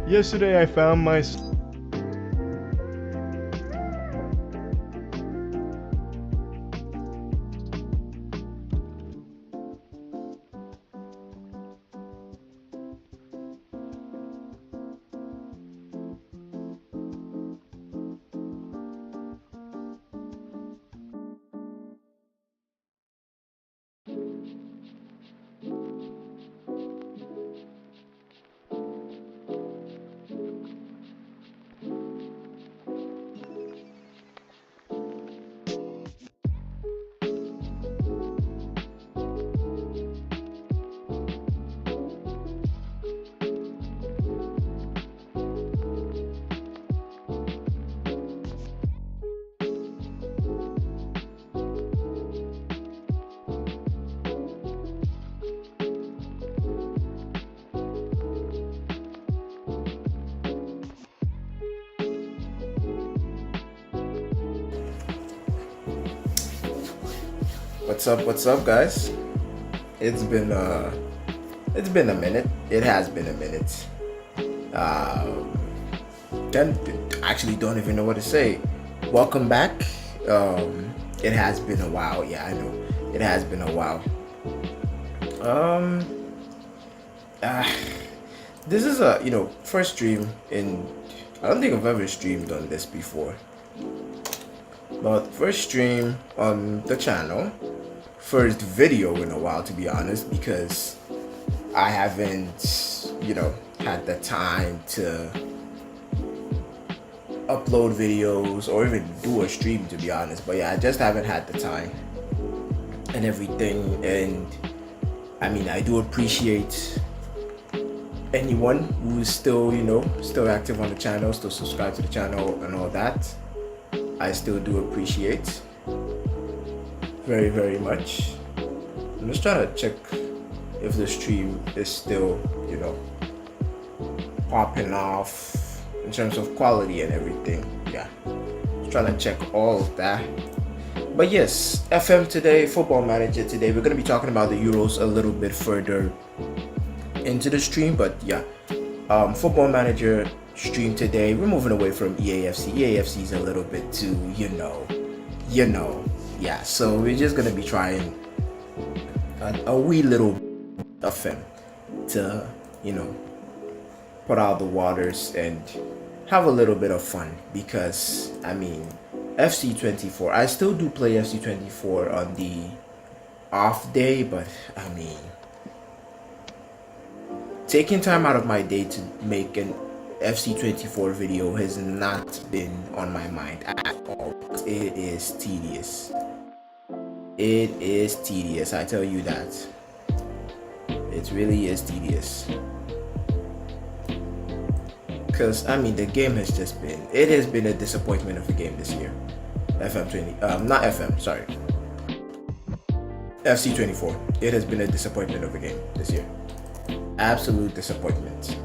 Yesterday I found my What's up, guys? It's been it's been a minute. It has been a minute. Um, then actually don't even know what to say. Welcome back. It has been a while. Yeah, I know. It has been a while. Um, uh, this is a first stream in. I don't think I've ever streamed on this before. But first stream on the channel, first video in a while, to be honest, because I haven't, had the time to upload videos or even do a stream, to be honest. But yeah, I just haven't had the time and everything. And I mean, I do appreciate anyone who's still, still active on the channel, still subscribe to the channel and all that. I still do appreciate very, very much. I'm just trying to check if the stream is still, popping off in terms of quality and everything. Yeah, just trying to check all of that. But yes, FM today, Football Manager today. We're going to be talking about the Euros a little bit further into the stream. But yeah, Football Manager stream today. We're moving away from EAFC. EAFC is a little bit too, yeah. So we're just gonna be trying a wee little FM to, put out the waters and have a little bit of fun, because I mean, FC24. I still do play FC24 on the off day, but I mean, taking time out of my day to make an FC24 video has not been on my mind at all. It is tedious. It is tedious, I tell you that. It really is tedious. Because, I mean, the game has just been, it has been a disappointment of a game this year. FC24. It has been a disappointment of a game this year. Absolute disappointment.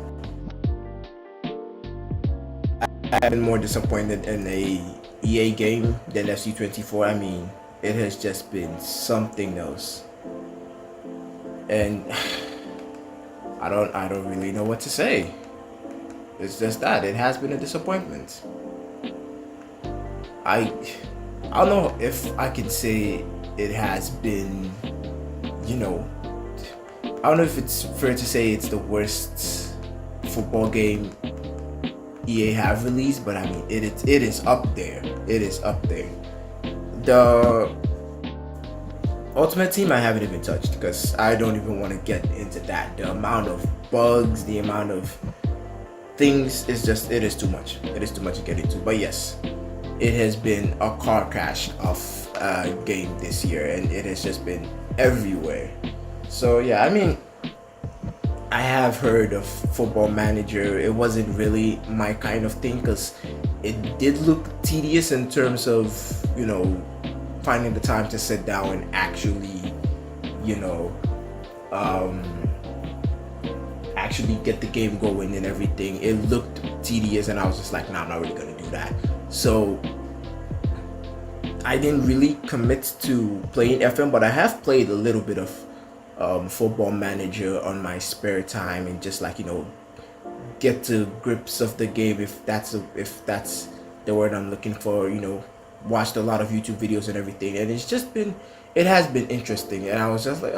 I've been more disappointed in a EA game than FC24. I mean, it has just been something else, and I don't really know what to say. It's just that it has been a disappointment. I don't know if I can say it has been, I don't know if it's fair to say it's the worst football game EA have released, but I mean, it is up there. It is up there. The Ultimate Team I haven't even touched, because I don't even want to get into that. The amount of bugs, the amount of things is just, it is too much. It is too much to get into. But yes, it has been a car crash of a game this year, and it has just been everywhere. So yeah, I mean, I have heard of Football Manager. It wasn't really my kind of thing, because it did look tedious in terms of, finding the time to sit down and actually, actually get the game going and everything. It looked tedious, and I was just like, nah, I'm not really gonna do that. So I didn't really commit to playing FM, but I have played a little bit of Football Manager on my spare time, and just like, get to grips of the game, if that's the word I'm looking for. Watched a lot of YouTube videos and everything, and it has been interesting. And I was like,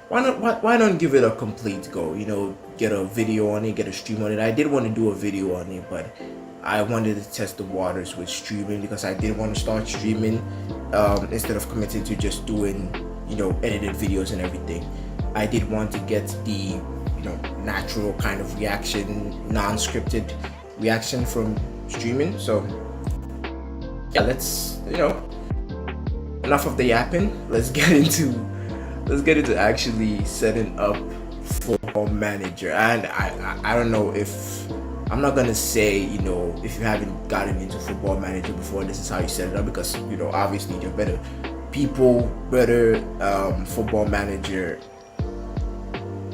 why not give it a complete go? Get a video on it, get a stream on it. I did want to do a video on it, but I wanted to test the waters with streaming because I did want to start streaming instead of committing to just doing edited videos and everything. I did want to get the natural kind of reaction, non-scripted reaction from streaming. So yeah, let's enough of the yapping. Let's get into actually setting up Football Manager. And I don't know if I'm not gonna say if you haven't gotten into Football Manager before, this is how you set it up, because obviously there are better people, better Football Manager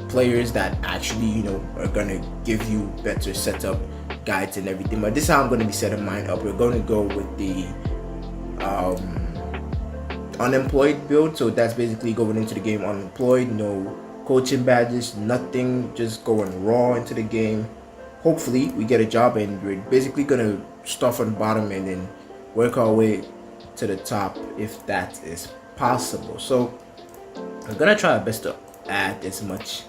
players that actually are gonna give you better setup guides and everything. But this is how I'm gonna be setting mine up. We're gonna go with the unemployed build. So that's basically going into the game unemployed, no coaching badges, nothing, just going raw into the game. Hopefully we get a job, and we're basically gonna start from the bottom and then work our way to the top if that is possible. So I'm gonna try our best to add as much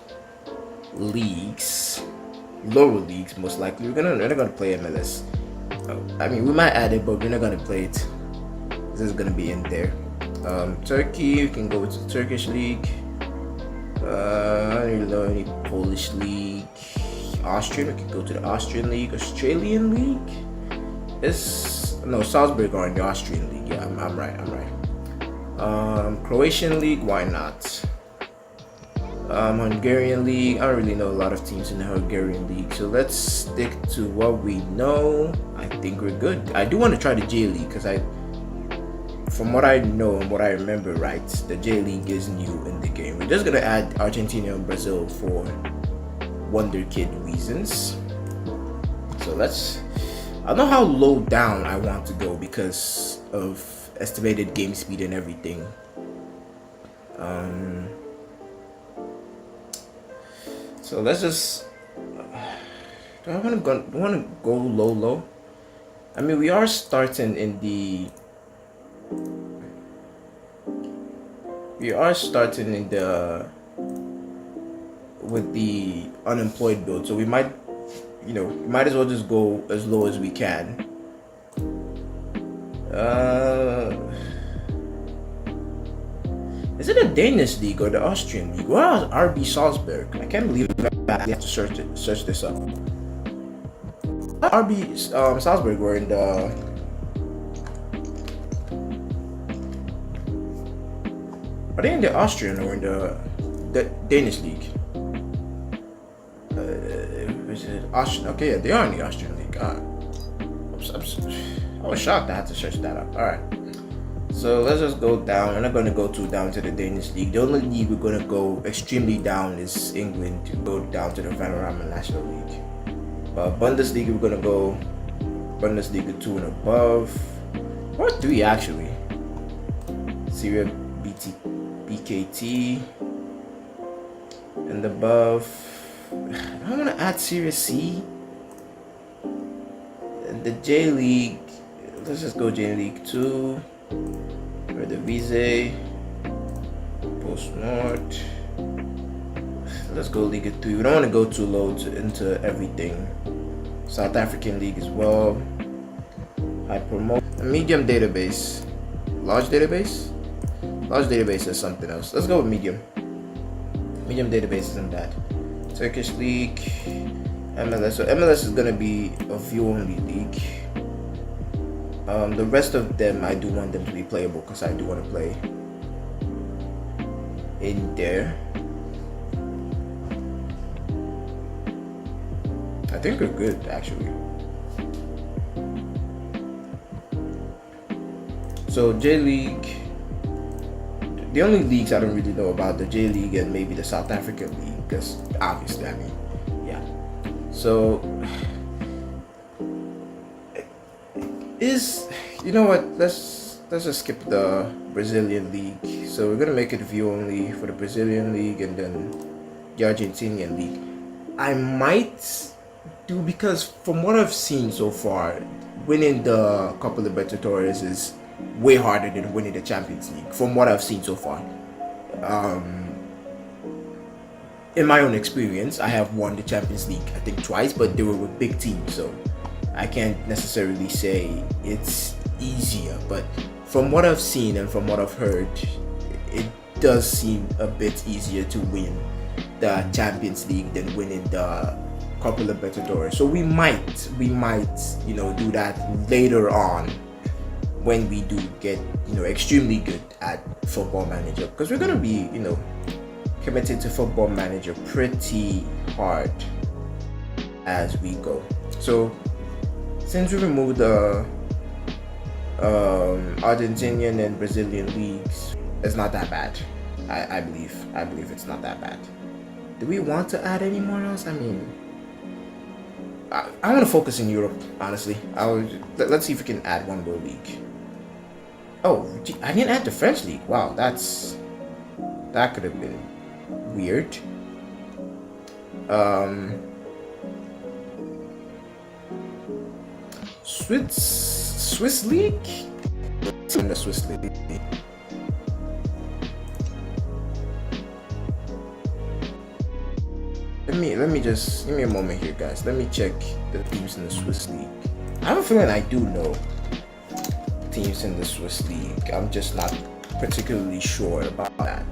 leagues, lower leagues most likely. We're not gonna play MLS. I mean, we might add it, but we're not gonna play it. This is gonna be in there. Turkey, you can go to the Turkish league. I don't really know any Polish league. Austrian, we can go to the Austrian league. Australian league. Salzburg are in the Austrian league. Yeah, I'm right. Croatian league, why not? Hungarian league, I don't really know a lot of teams in the Hungarian league, so let's stick to what we know. I think we're good. I do want to try the J League because from what I know and what I remember, right, the J League is new in the game. We're just gonna add Argentina and Brazil for Wonder Kid reasons. So I don't know how low down I want to go because of estimated game speed and everything. So let's just. Do I want to go low? I mean, we are starting in the. With the unemployed build, so we might as well just go as low as we can. Is it the Danish league or the Austrian league? Where is RB Salzburg? I can't believe I have to search this up. RB Salzburg were in the. Are they in the Austrian or in the Danish league? Is it Austrian? Okay, yeah, they are in the Austrian league. I was shocked I had to search that up. Alright. So let's just go down. We're not going to go too down to the Danish league. The only league we're going to go extremely down is England, to go down to the Vanarama National League. Bundesliga, we're going to go Bundesliga 2 and above. Or 3 actually. Serie BKT and above. I'm going to add Serie C. And the J League, let's just go J League 2. Or the Vise, Post Nord. Let's go Liga 3. We don't want to go too low into everything. South African League as well. I promote a medium database. Large database? Large database is something else. Let's go with medium. Medium database isn't that. Turkish League, MLS. So MLS is gonna be a view only league. The rest of them, I do want them to be playable because I do want to play in there. I think we're good actually. So J League, the only leagues I don't really know about, the J League and maybe the South African League, because obviously, I mean, yeah. So you know what? Let's just skip the Brazilian League. So we're gonna make it view only for the Brazilian League and then the Argentinian League. I might do, because from what I've seen so far, winning the Copa Libertadores is way harder than winning the Champions League. From what I've seen so far, in my own experience, I have won the Champions League I think twice, but they were with big teams, so I can't necessarily say it's easier. But from what I've seen and from what I've heard, it does seem a bit easier to win the Champions League than winning the Copa Libertadores. So we might, do that later on when we do get, extremely good at Football Manager, because we're gonna be, committed to Football Manager pretty hard as we go. So since we removed the Argentinian and Brazilian leagues, it's not that bad. I believe it's not that bad. Do we want to add any more else? I mean, I want to focus in Europe, honestly. Let's see if we can add one more league. Oh, I didn't add the French league. Wow, that could have been weird. Swiss league? In the Swiss league. Let me just give me a moment here, guys. Let me check the teams in the Swiss league. I have a feeling I do know teams in the Swiss league. I'm just not particularly sure about that.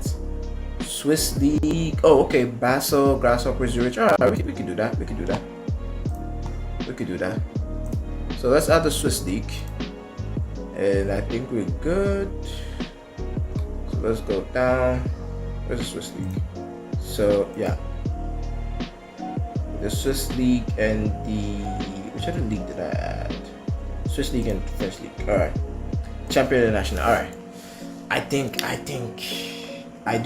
Swiss league. Oh, okay. Basel, Grasshopper, Zurich. All right, we can do that. We can do that. So let's add the Swiss league, and I think we're good. So let's go down. Where's the Swiss league? So yeah, the Swiss league and which other league did I add? Swiss league and French league. All right. Champion International. All right. I do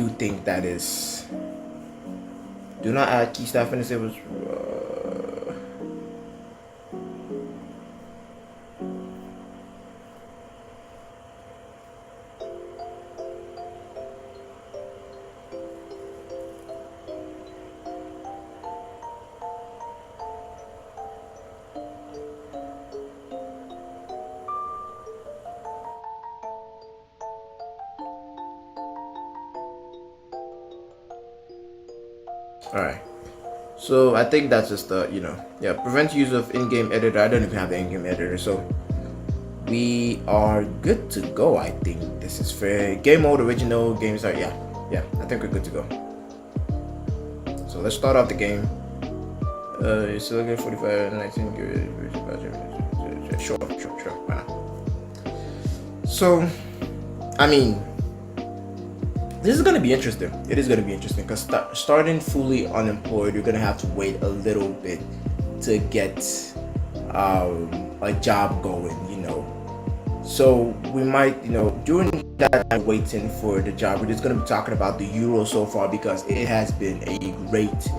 think that is. Do not add key staff in the tables. Alright, so I think that's just the, prevent use of in-game editor. I don't even have the in-game editor, so we are good to go. I think this is fair. Game mode, original, game start. Yeah, I think we're good to go. So let's start off the game. You're still looking 45, 19, sure, why not? So, I mean, this is going to be interesting. It is going to be interesting because starting fully unemployed, you're going to have to wait a little bit to get a job going, So we might, during that time waiting for the job, we're just going to be talking about the Euro so far because it has been a great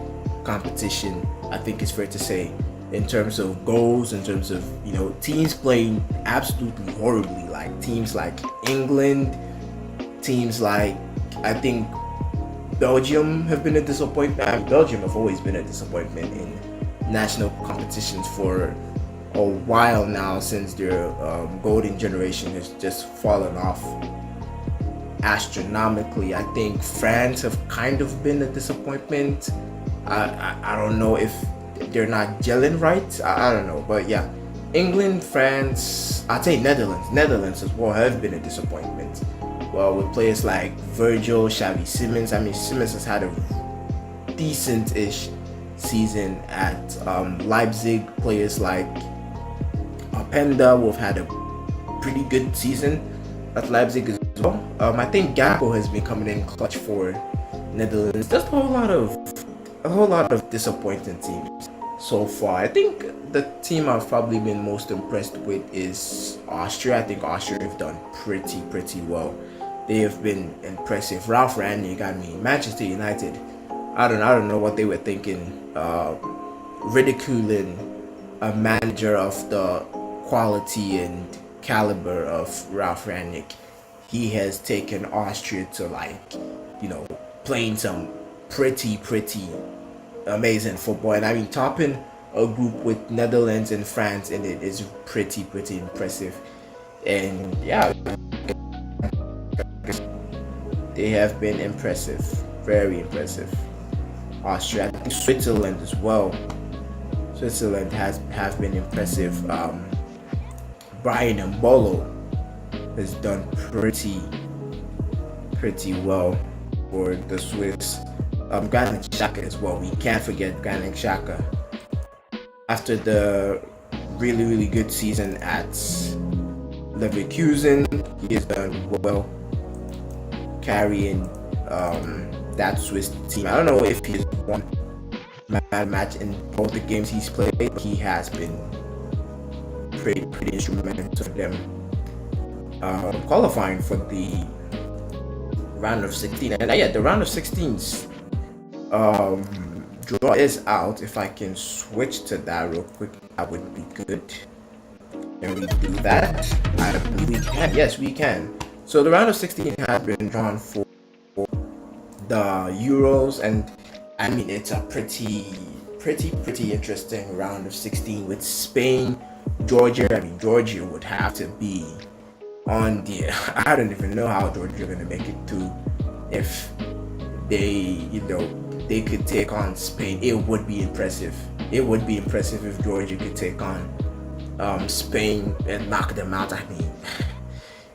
competition, I think it's fair to say, in terms of goals, in terms of, teams playing absolutely horribly, like teams like England, teams like, I think Belgium have been a disappointment. Belgium have always been a disappointment in national competitions for a while now, since their golden generation has just fallen off astronomically. I think France have kind of been a disappointment. I don't know if they're not gelling right. I don't know, but yeah, England, France, I'd say Netherlands as well have been a disappointment. Well, with players like Virgil, Xavi Simons. I mean, Simons has had a decent-ish season at Leipzig. Players like Openda will have had a pretty good season at Leipzig as well. I think Gakpo has been coming in clutch for Netherlands. Just a whole lot of disappointing teams so far. I think the team I've probably been most impressed with is Austria. I think Austria have done pretty well. They have been impressive. Ralf Rangnick, I mean, Manchester United, I don't know what they were thinking, ridiculing a manager of the quality and caliber of Ralf Rangnick. He has taken Austria to playing some pretty amazing football. And I mean, topping a group with Netherlands and France in it is pretty impressive. And yeah, they have been impressive, very impressive. Austria, I think Switzerland as well. Switzerland have been impressive. Brian Mbolo has done pretty well for the Swiss. Granit Xhaka as well. We can't forget Granit Xhaka. After the really good season at Leverkusen, he has done well carrying that Swiss team. I don't know if he's won a match in both the games he's played, but he has been pretty instrumental for them qualifying for the round of 16. And yeah, the round of 16s draw is out. If I can switch to that real quick, that would be good. Can we do that? I believe we can. Yes, we can. So the round of 16 has been drawn for the Euros, and I mean, it's a pretty interesting round of 16 with Spain, Georgia. I mean, Georgia would have to be on the, I don't even know how Georgia are going to make it through. If they, they could take on Spain, it would be impressive. It would be impressive if Georgia could take on Spain and knock them out. I mean,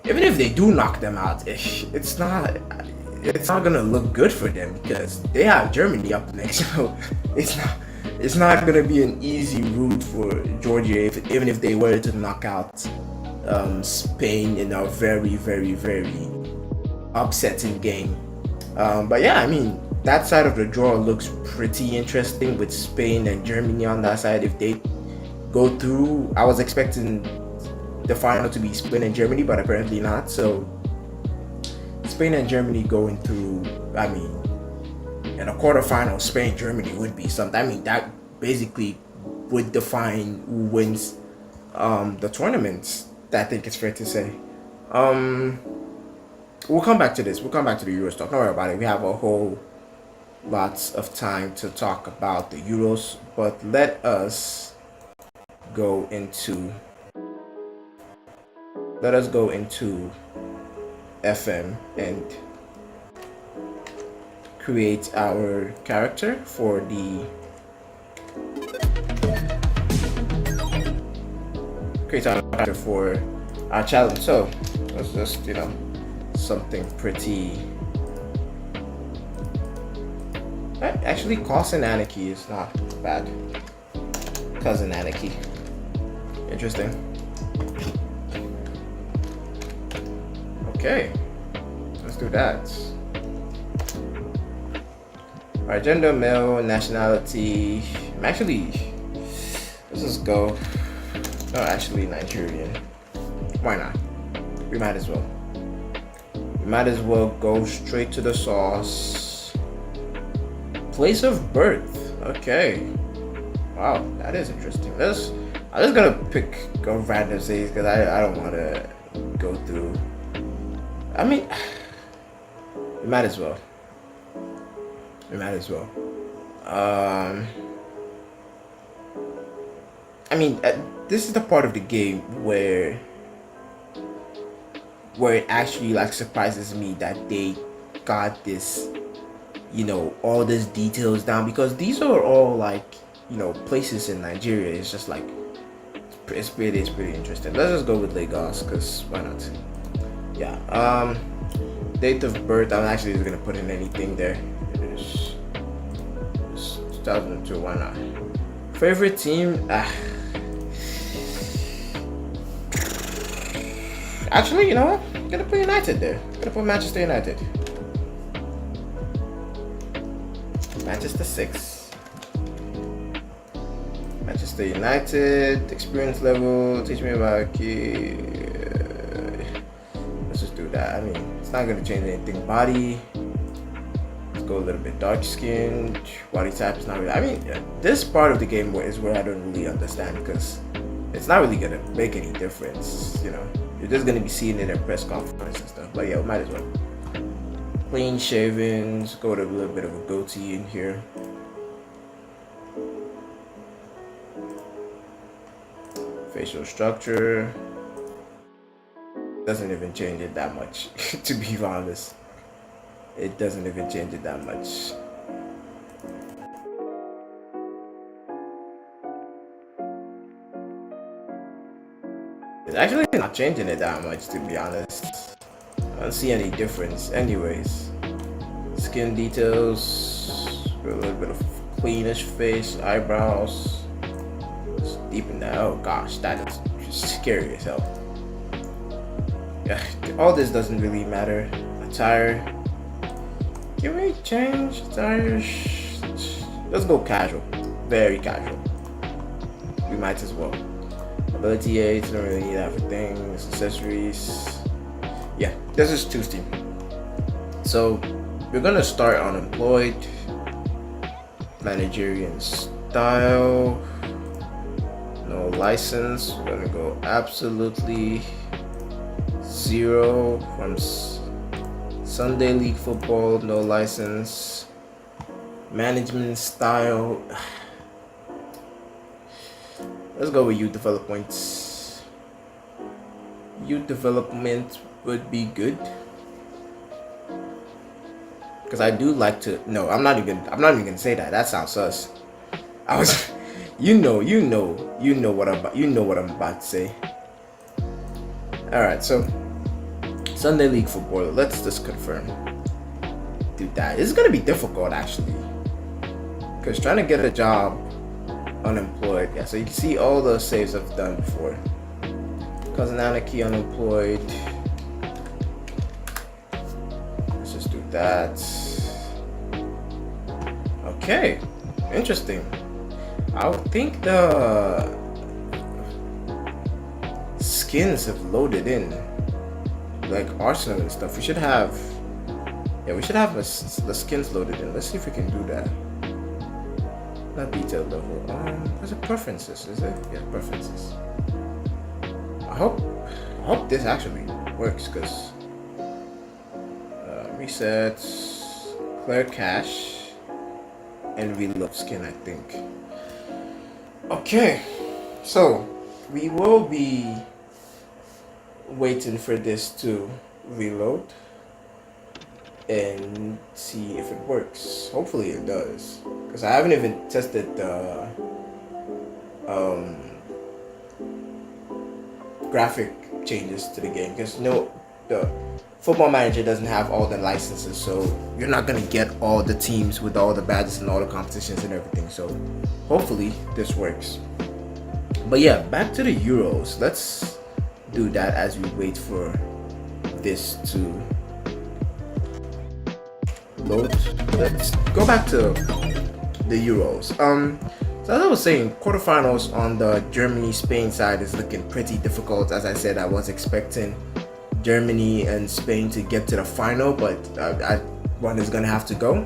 even if they do knock them out, it's not gonna look good for them because they have Germany up next. So it's not gonna be an easy route for Georgia, even if they were to knock out Spain in a very upsetting game. But yeah, I mean, that side of the draw looks pretty interesting with Spain and Germany on that side. If they go through, I was expecting the final to be Spain and Germany, but apparently not. So Spain and Germany going through, I mean, in a quarterfinal, Spain Germany would be something. I mean, that basically would define who wins the tournament. I think it's fair to say. We'll come back to this. We'll come back to the Euros talk. Don't worry about it. We have a whole lots of time to talk about the Euros, but let us go into FM and create our character for our challenge. So let's just something pretty. Actually, Cousin Anarchy is not bad. Cousin Anarchy, interesting. Okay, let's do that. Alright, gender, male, nationality. Let's just go. No, actually, Nigerian. Why not? We might as well. Go straight to the sauce. Place of birth. Okay. Wow, that is interesting. I'm just gonna pick a random cities because I don't want to go through. I mean, we might as well. I mean, this is the part of the game where it actually like surprises me that they got this, all these details down, because these are all like, places in Nigeria. It's just like, it's pretty interesting. Let's just go with Lagos, because why not? Yeah. Date of birth, I'm actually just gonna put in anything there. It's 2002, why not? Favorite team? Actually, you know what? I'm gonna put United there. I'm gonna put Manchester United. Manchester 6. Manchester United, experience level, teach me about key. Let's just do that. I mean, it's not gonna change anything. Body, let's go a little bit dark skinned. Body type is not really, I mean, this part of the game is where I don't really understand, because it's not really gonna make any difference, You're just gonna be seeing it in press conference and stuff. But yeah, we might as well. Clean shavings, go with a little bit of a goatee in here. Facial structure doesn't even change it that much. To be honest, it doesn't even change it that much. It's actually not changing it that much, to be honest. I don't see any difference. Anyways, skin details, a little bit of cleanish face, eyebrows. Just deepen that. Oh gosh, that is just scary as hell. Yeah, all this doesn't really matter. Attire. Can we change attire? Let's go casual. Very casual. We might as well. Ability aids, don't really need that for things. Accessories. Yeah, this is Tuesday. So we're gonna start unemployed. Managerian style. No license. We're gonna go absolutely 0 from Sunday League football. No license. Management style. Let's go with youth development. Youth development would be good, because I do like to. No, I'm not even gonna say that. That sounds sus. I was, you know what I'm about to say. All right, so Sunday League football. Let's just confirm. Do that. It's gonna be difficult actually, because trying to get a job unemployed. Yeah, so you can see all the saves I've done before. Cousin Anarchy unemployed. Let's just do that. Okay, interesting. I would think the skins have loaded in, like Arsenal and stuff. We should have the skins loaded in. Let's see if we can do that. Not detailed level. Was it preferences? Is it? Yeah, preferences. I hope this actually works, because resets, clear cache, and reload skin, I think. Okay, so we will be waiting for this to reload and see if it works. Hopefully it does, because I haven't even tested the graphic changes to the game, because the Football Manager doesn't have all the licenses, so you're not gonna get all the teams with all the badges and all the competitions and everything. So hopefully this works. But yeah, back to the Euros. Let's do that as we wait for this to load. Let's go back to the Euros. So as I was saying, quarterfinals on the Germany-Spain side is looking pretty difficult. As I said, I was expecting Germany and Spain to get to the final, but one is gonna have to go.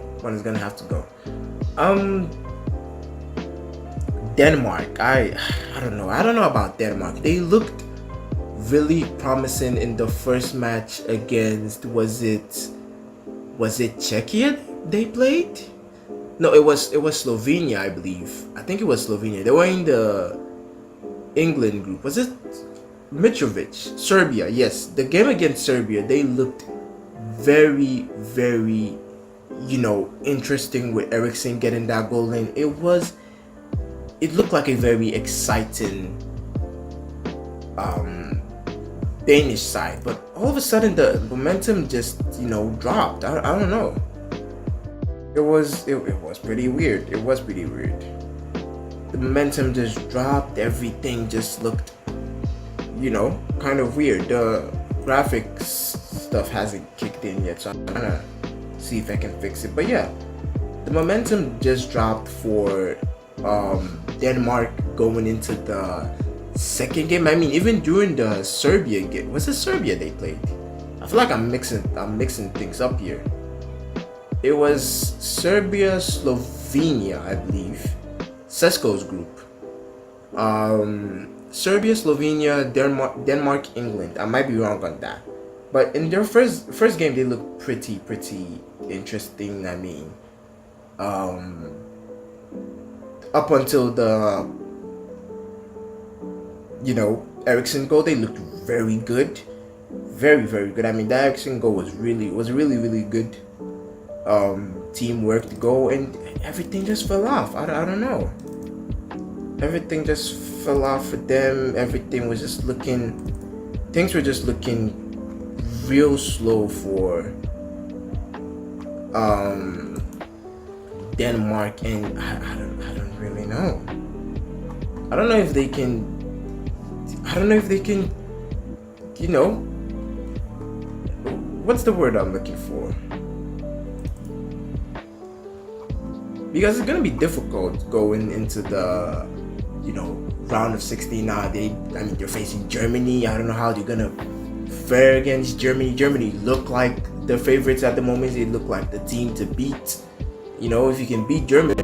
Denmark. I don't know. I don't know about Denmark. They looked really promising in the first match against, was it Czechia they played? No, it was Slovenia, I believe. I think it was Slovenia. They were in the England group. Was it Mitrovic? Serbia, yes. The game against Serbia, they looked very, very, interesting with Eriksen getting that goal in. It looked like a very exciting Danish side, but all of a sudden the momentum just dropped. I don't know. It was pretty weird. The momentum just dropped. Everything just looked kind of weird. The graphics stuff hasn't kicked in yet, so I'm gonna see if I can fix it. But yeah, the momentum just dropped for Denmark going into the second game. I mean, even during the Serbia game, was it Serbia they played? I feel like I'm mixing things up here. It was Serbia, Slovenia, I believe. Sesko's group. Serbia, Slovenia, Denmark, England. I might be wrong on that, but in their first game, they looked pretty interesting. I mean, up until Ericsson goal, they looked very good, very very good. I mean, that Ericsson goal was really really good. Teamwork to go, and everything just fell off. I don't know. Everything just fell off for them. Everything was just looking. Things were just looking real slow for Denmark, and I don't really know. I don't know if they can. I don't know if they can. You know, what's the word I'm looking for? Because it's gonna be difficult going into the, round of 16 now. They're facing Germany. I don't know how they're gonna fare against Germany. Germany look like the favorites at the moment. They look like the team to beat. If you can beat Germany.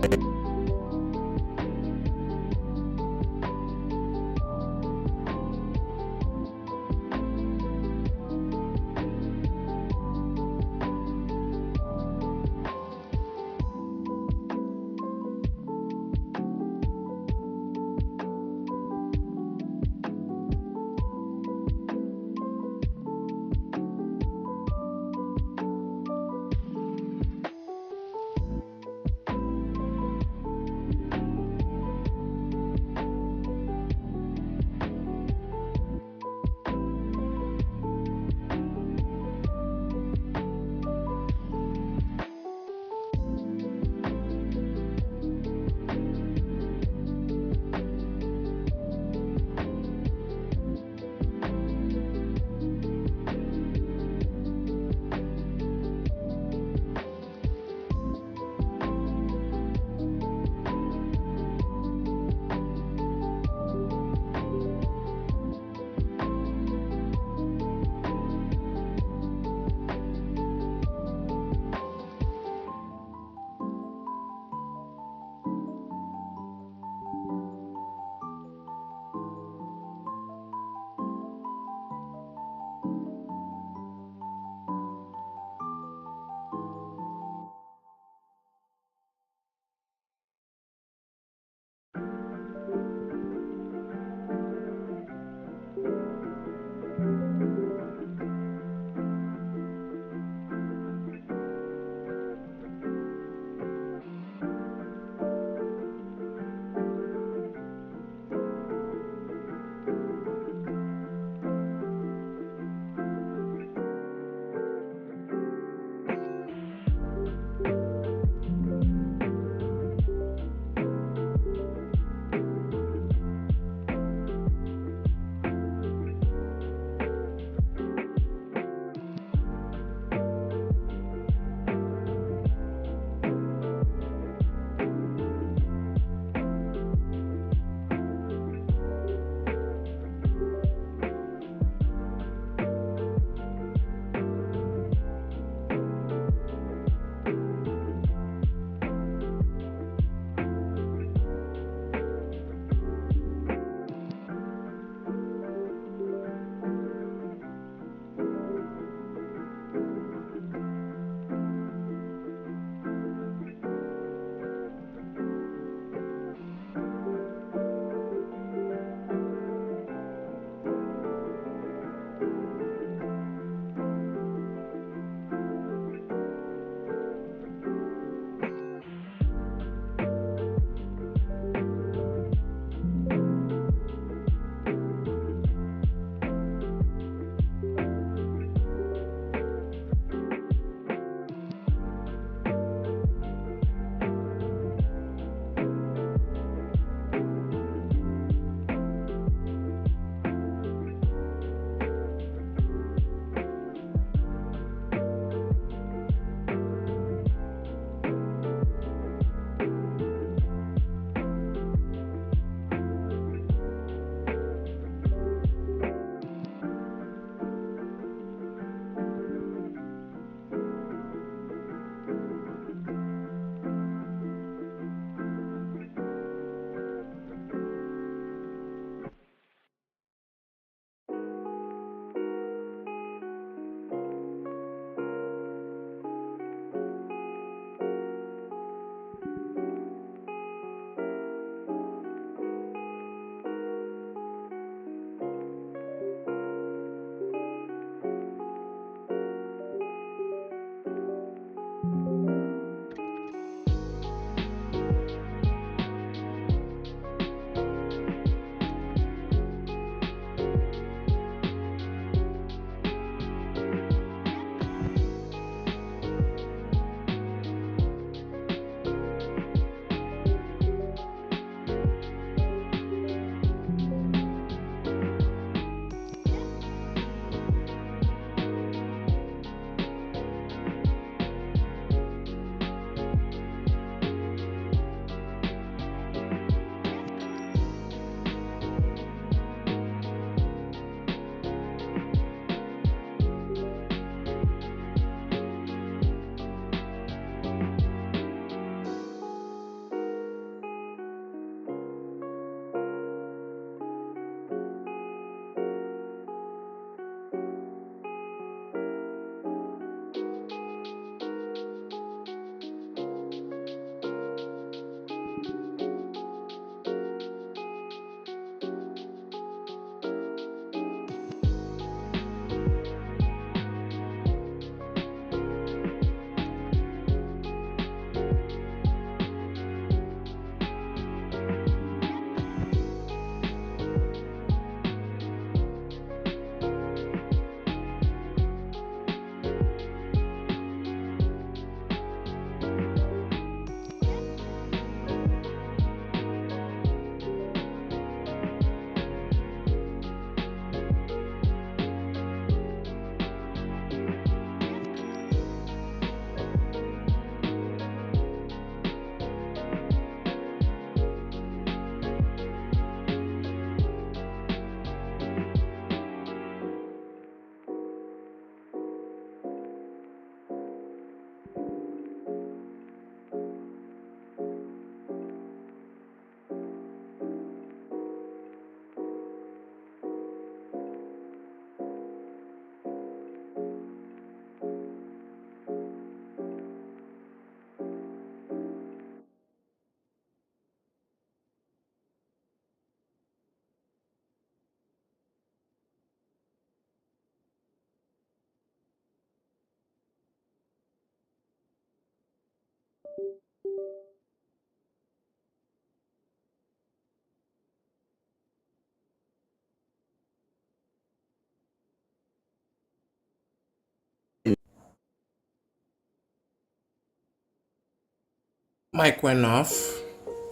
Mic went off,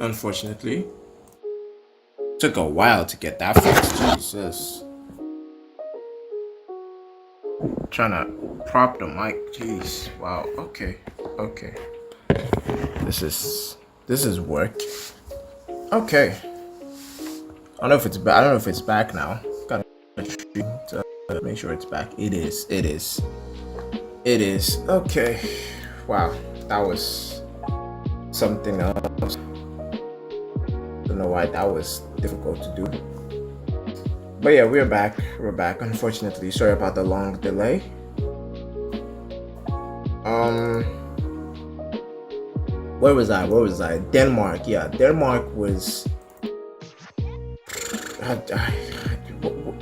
unfortunately. Took a while to get that fixed. Jesus. Trying to prop the mic. Jeez. Wow. Okay. Okay. This is work. Okay. I don't know if it's back. I don't know if it's back now. Gotta to make sure it's back. It is. It is. It is. Okay. Wow. That was something else. Don't know why that was difficult to do. But yeah, we're back. We're back. Unfortunately, sorry about the long delay. Where was I? Where was I? Denmark. Yeah, Denmark was.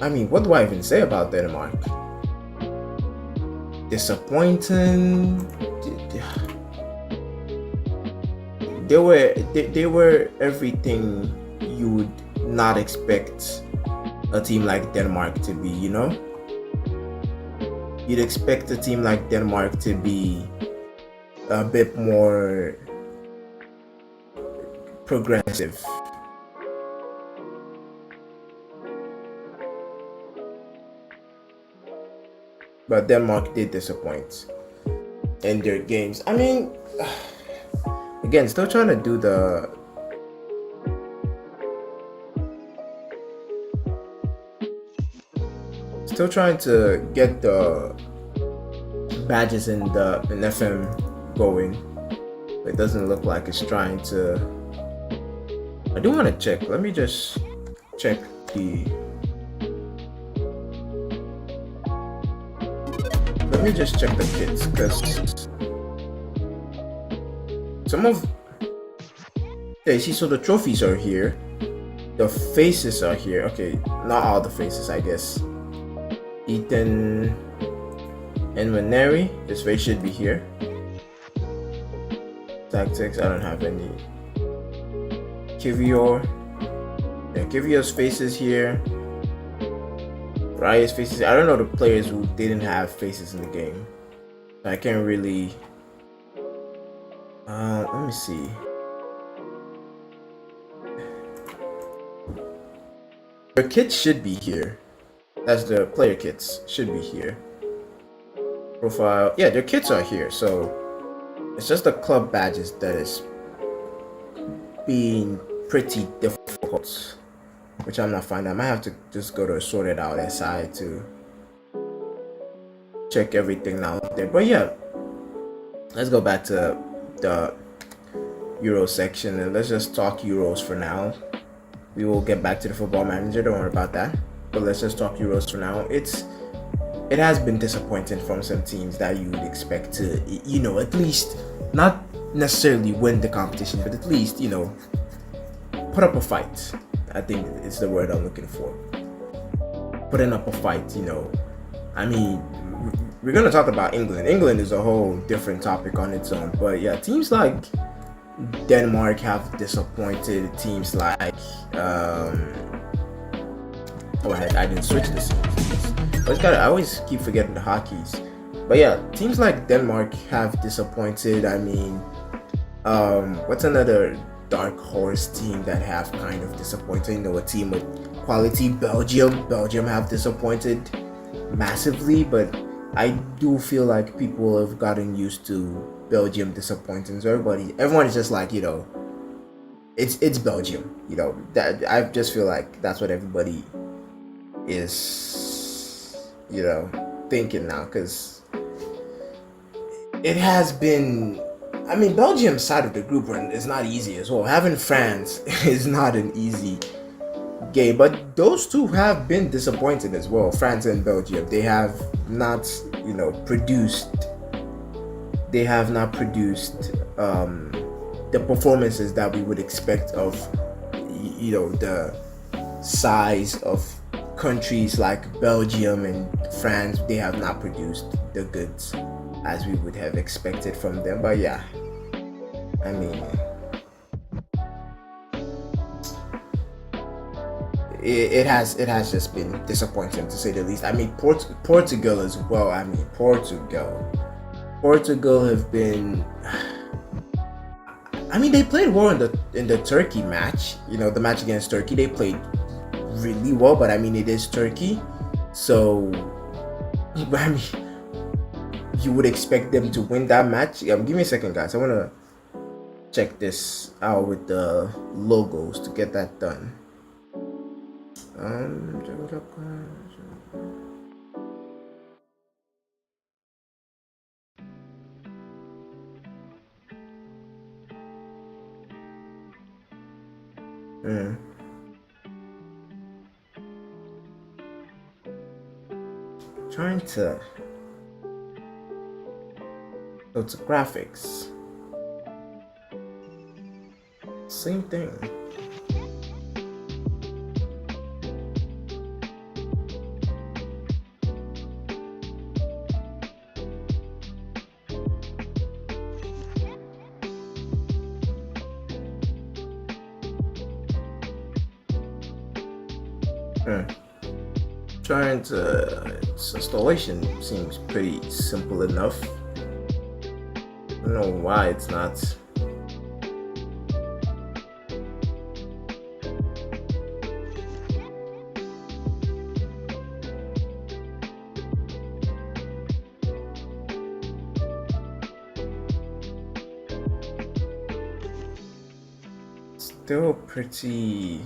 I mean, what do I even say about Denmark? Disappointing. They were everything you would not expect a team like Denmark to be, you know? You'd expect a team like Denmark to be a bit more progressive. But Denmark did disappoint in their games. I mean, again, still trying to do the still trying to get the badges in FM going. It doesn't look like it's trying to. I do want to check. Let me just check the. Let me just check the kits, because some of. Yeah, see, so the trophies are here. The faces are here. Okay, not all the faces, I guess. Ethan and Maneri, his face should be here. Tactics, I don't have any. Kivior, yeah, Kivior's face is here. Raya's faces. I don't know the players who didn't have faces in the game. I can't really. Let me see. Their kits should be here. That's the player kits should be here. Profile. Yeah, their kits are here. So it's just the club badges that is being pretty difficult, which I'm not finding. I might have to just go to a sorted out SI to check everything out there. But yeah, let's go back to the Euro section and let's just talk Euros for now. We will get back to the Football Manager, don't worry about that. But let's just talk Euros for now. It has been disappointing from some teams that you would expect to, you know, at least not necessarily win the competition, but at least, you know, put up a fight. I think it's the word I'm looking for. Putting up a fight, you know. I mean, we're gonna talk about England. England is a whole different topic on its own. But yeah, teams like Denmark have disappointed. Teams like I didn't switch this. I always keep forgetting the hotkeys. But yeah, teams like Denmark have disappointed. I mean, what's another dark horse team that have kind of disappointed? You know, a team with quality. Belgium have disappointed massively, but I do feel like people have gotten used to Belgium disappointing. So everyone is just like, you know, it's Belgium. You know, that I just feel like that's what everybody is, you know, thinking now, because it has been. I mean, Belgium's side of the group is not easy as well. Having France is not an easy game, but those two have been disappointed as well. France and Belgium, they have not, you know, produced. They have not produced the performances that we would expect of, you know, the size of countries like Belgium and France. They have not produced the goods as we would have expected from them. But yeah, I mean, it has just been disappointing, to say the least. I mean, Portugal as well. I mean, Portugal have been. I mean, they played well in the Turkey match. You know, the match against Turkey, they played really well. But I mean, it is Turkey, so I mean, you would expect them to win that match. Give me a second, guys. I wanna check this out with the logos to get that done. Trying to go to graphics. Same thing. Trying to its installation seems pretty simple enough. I don't know why it's not. Still pretty.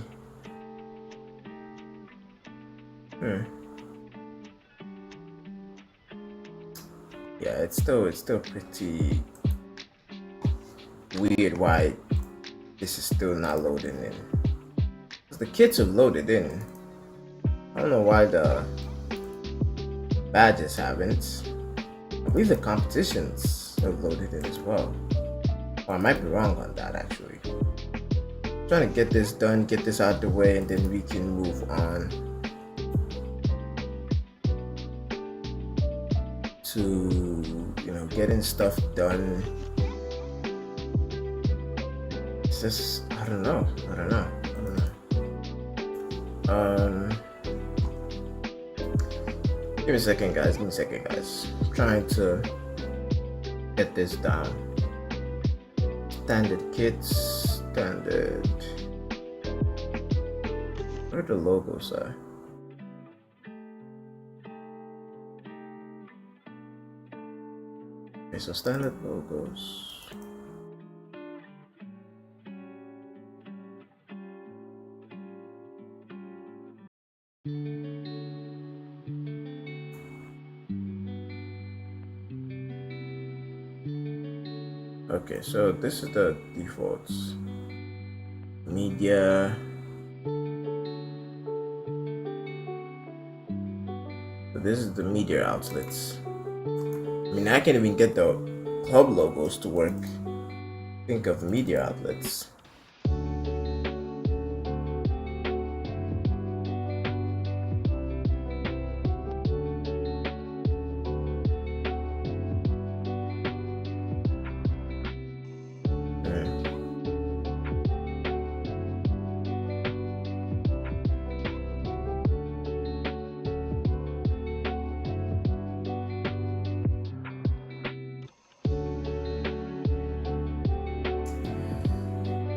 Yeah, it's still pretty weird why this is still not loading in. Because the kits have loaded in. I don't know why the badges haven't. I believe the competitions have loaded in as well. Or I might be wrong on that actually. I'm trying to get this done, get this out the way, and then we can move on to, you know, getting stuff done. It's just, I don't know. Give me a second, guys. I'm trying to get this down. Standard kits, standard. What are the logos are? Okay, so standard logos. Okay, so this is the defaults. Media. So this is the media outlets. I mean, I can't even get the club logos to work. Think of media outlets.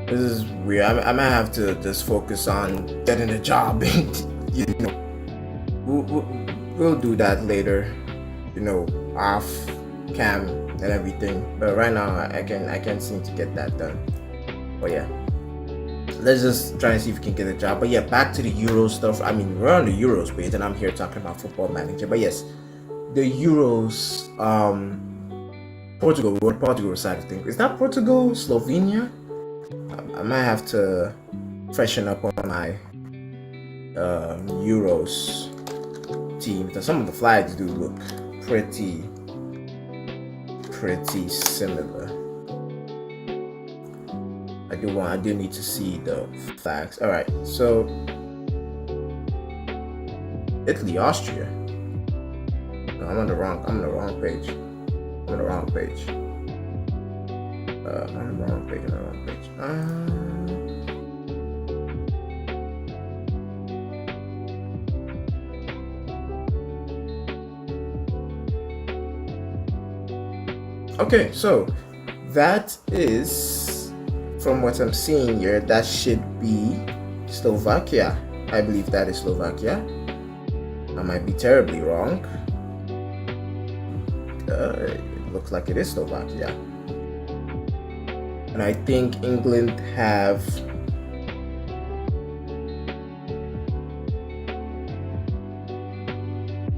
This is weird. I might have to just focus on getting a job, and you know, we'll do that later. You know, off cam and everything. But right now, I can't seem to get that done. But yeah, let's just try and see if we can get a job. But yeah, back to the Euros stuff. I mean, we're on the Euros page, and I'm here talking about Football Manager. But yes, the Euros. Portugal side of things. Is that Portugal, Slovenia? I might have to freshen up on my Euros team, because some of the flags do look pretty similar. I do need to see the flags. All right, so Italy, Austria. No, I'm on the wrong page. I'm on the wrong page. Okay, so that is from what I'm seeing here, that should be Slovakia. I believe that is Slovakia. I might be terribly wrong. It looks like it is Slovakia. And I think England have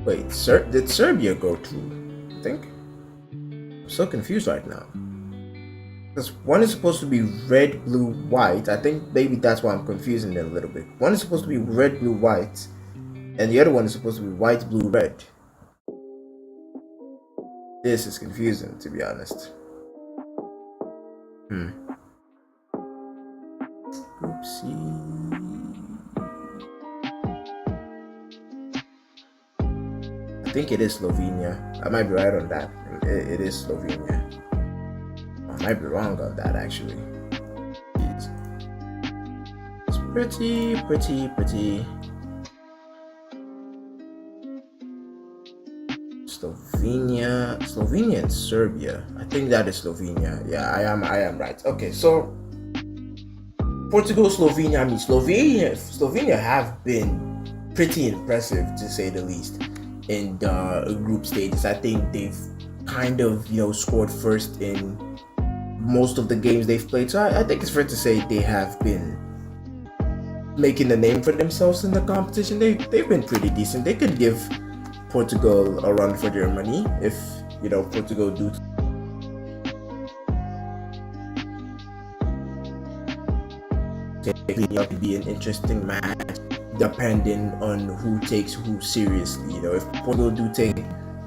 wait, did Serbia go through? I think. I'm so confused right now. Because one is supposed to be red, blue, white. I think maybe that's why I'm confusing them a little bit. One is supposed to be red, blue, white, and the other one is supposed to be white, blue, red. This is confusing, to be honest. Oopsie. I think it is Slovenia. I might be right on that. It is Slovenia. I might be wrong on that, actually. It's pretty. Slovenia and Serbia. I think that is Slovenia. Yeah, I am right. Okay, so Portugal, Slovenia. I mean, Slovenia have been pretty impressive, to say the least, in the group stages. I think they've kind of, scored first in most of the games they've played. So I think it's fair to say they have been making a name for themselves in the competition. They've been pretty decent. They could give Portugal a run for their money if Portugal do. It could be an interesting match depending on who takes who seriously. If Portugal do take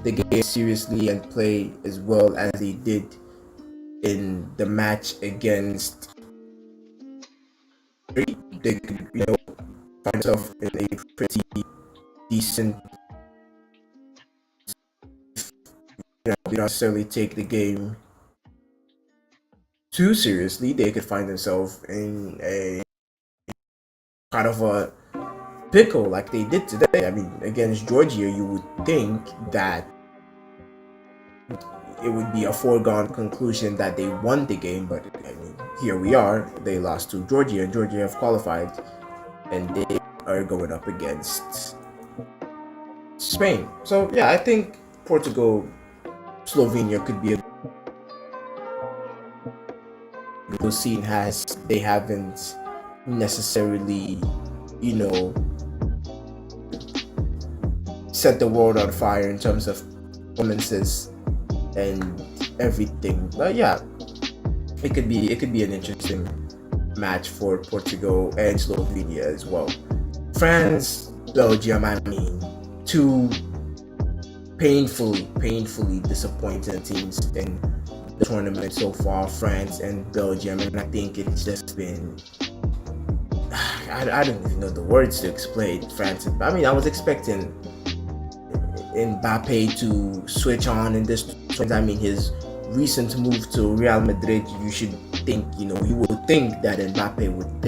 the game seriously and play as well as they did in the match against, they could find themselves in a pretty decent. They don't necessarily take the game too seriously. They could find themselves in a kind of a pickle like they did today. I mean, against Georgia, you would think that it would be a foregone conclusion that they won the game, but I mean, here we are. They lost to Georgia, and Georgia have qualified, and they are going up against Spain. So yeah, I think Portugal, Slovenia could be a good scene. They haven't necessarily, set the world on fire in terms of performances and everything. But yeah, it could be an interesting match for Portugal and Slovenia as well. France, Belgium, I mean, two painfully disappointing teams in the tournament so far, France and Belgium, and I think it's just been, I don't even know the words to explain France. I mean, I was expecting Mbappe to switch on in this tournament. I mean, his recent move to Real Madrid, you should think, you would think that Mbappe would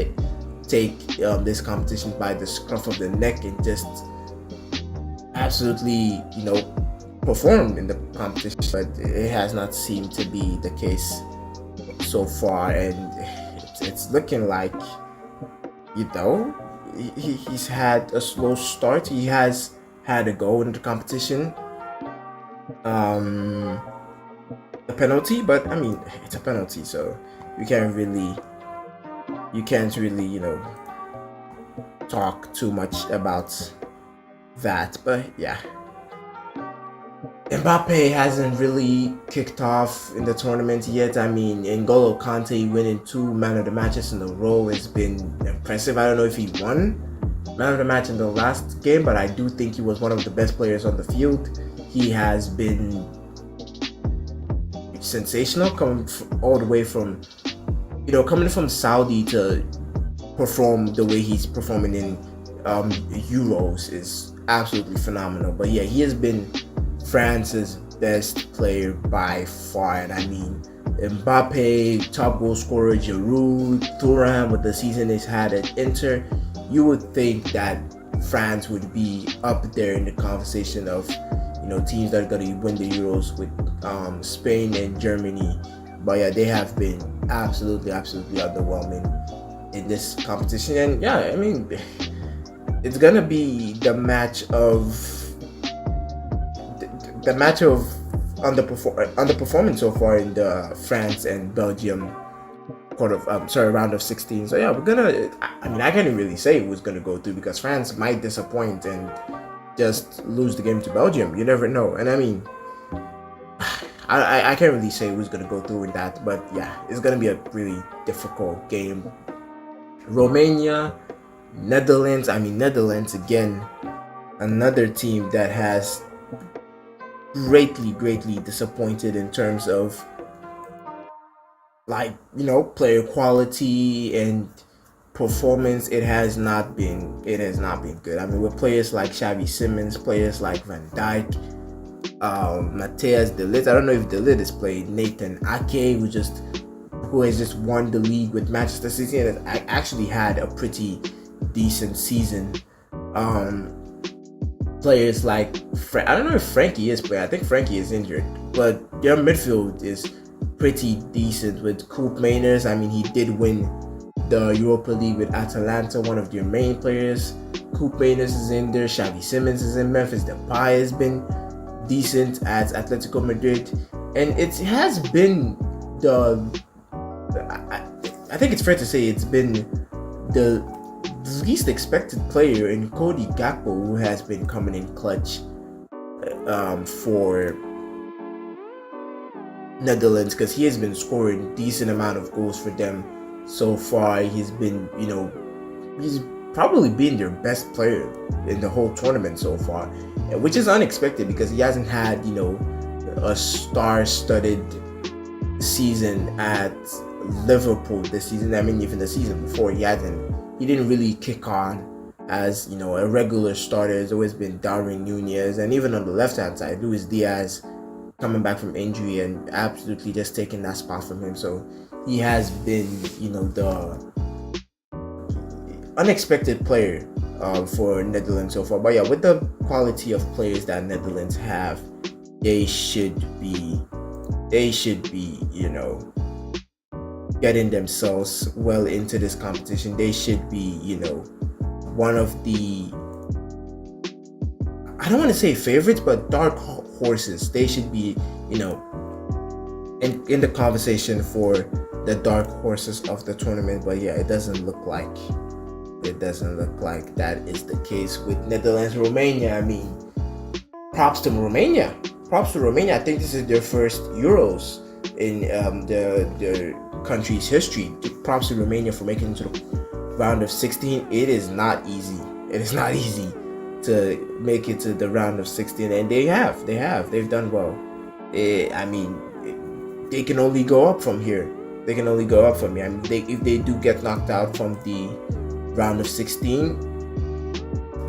take this competition by the scruff of the neck and just absolutely, perform in the competition, but it has not seemed to be the case so far, and it's looking like, he's had a slow start. He has had a goal in the competition, a penalty, but I mean, it's a penalty, so you can't really, talk too much about that. But yeah, Mbappe hasn't really kicked off in the tournament yet. I mean, N'Golo Kante winning 2 man of the matches in a row has been impressive. I don't know if he won man of the match in the last game, but I do think he was one of the best players on the field. He has been sensational, coming all the way from, coming from Saudi to perform the way he's performing in Euros is absolutely phenomenal. But yeah, he has been France's best player by far, and I mean, Mbappe, top goal scorer, Giroud, Thuram with the season he's had at Inter, you would think that France would be up there in the conversation of, teams that are going to win the Euros with Spain and Germany But yeah, they have been absolutely underwhelming in this competition. And yeah, I mean, it's gonna be the match of underperformance so far in the France and Belgium round of 16. So yeah, we're gonna. I mean, I can't really say who's gonna go through because France might disappoint and just lose the game to Belgium. You never know. And I mean, I can't really say who's gonna go through in that, but yeah, it's gonna be a really difficult game. Romania, Netherlands. I mean, Netherlands again, another team that has greatly disappointed in terms of player quality and performance. It has not been good. I mean, with players like Xavi Simons, players like Van Dijk, Matthias de Ligt. I don't know if de Ligt has played. Nathan Ake, who has just won the league with Manchester City and has actually had a pretty decent season. Players like I don't know if Frankie is playing. I think Frankie is injured, but their midfield is pretty decent with Koop Mainers. I mean, he did win the Europa League with Atalanta, one of their main players. Koop Mainers is in there. Xavi Simons is in. Memphis Depay has been decent at Atletico Madrid, and it has been I think it's fair to say it's been the least expected player in Cody Gakpo, who has been coming in clutch for Netherlands, because he has been scoring decent amount of goals for them so far. He's been, he's probably been their best player in the whole tournament so far, which is unexpected because he hasn't had, a star-studded season at Liverpool this season. I mean, even the season before, he didn't really kick on as, a regular starter. It's always been Darwin Nunez, and even on the left-hand side, Luis Diaz coming back from injury and absolutely just taking that spot from him. So he has been, the unexpected player for Netherlands so far. But yeah, with the quality of players that Netherlands have, they should be, getting themselves well into this competition. They should be, one of the, I don't want to say favorites, but dark horses. They should be, in the conversation for the dark horses of the tournament. But yeah, it doesn't look like that is the case with Netherlands. Romania, I mean, props to Romania. I think this is their first Euros in the country's history. Props to Romania for making it to the round of 16. It is not easy. To make it to the round of 16, and they've done well. They can only go up from here. I mean, if they do get knocked out from the round of 16,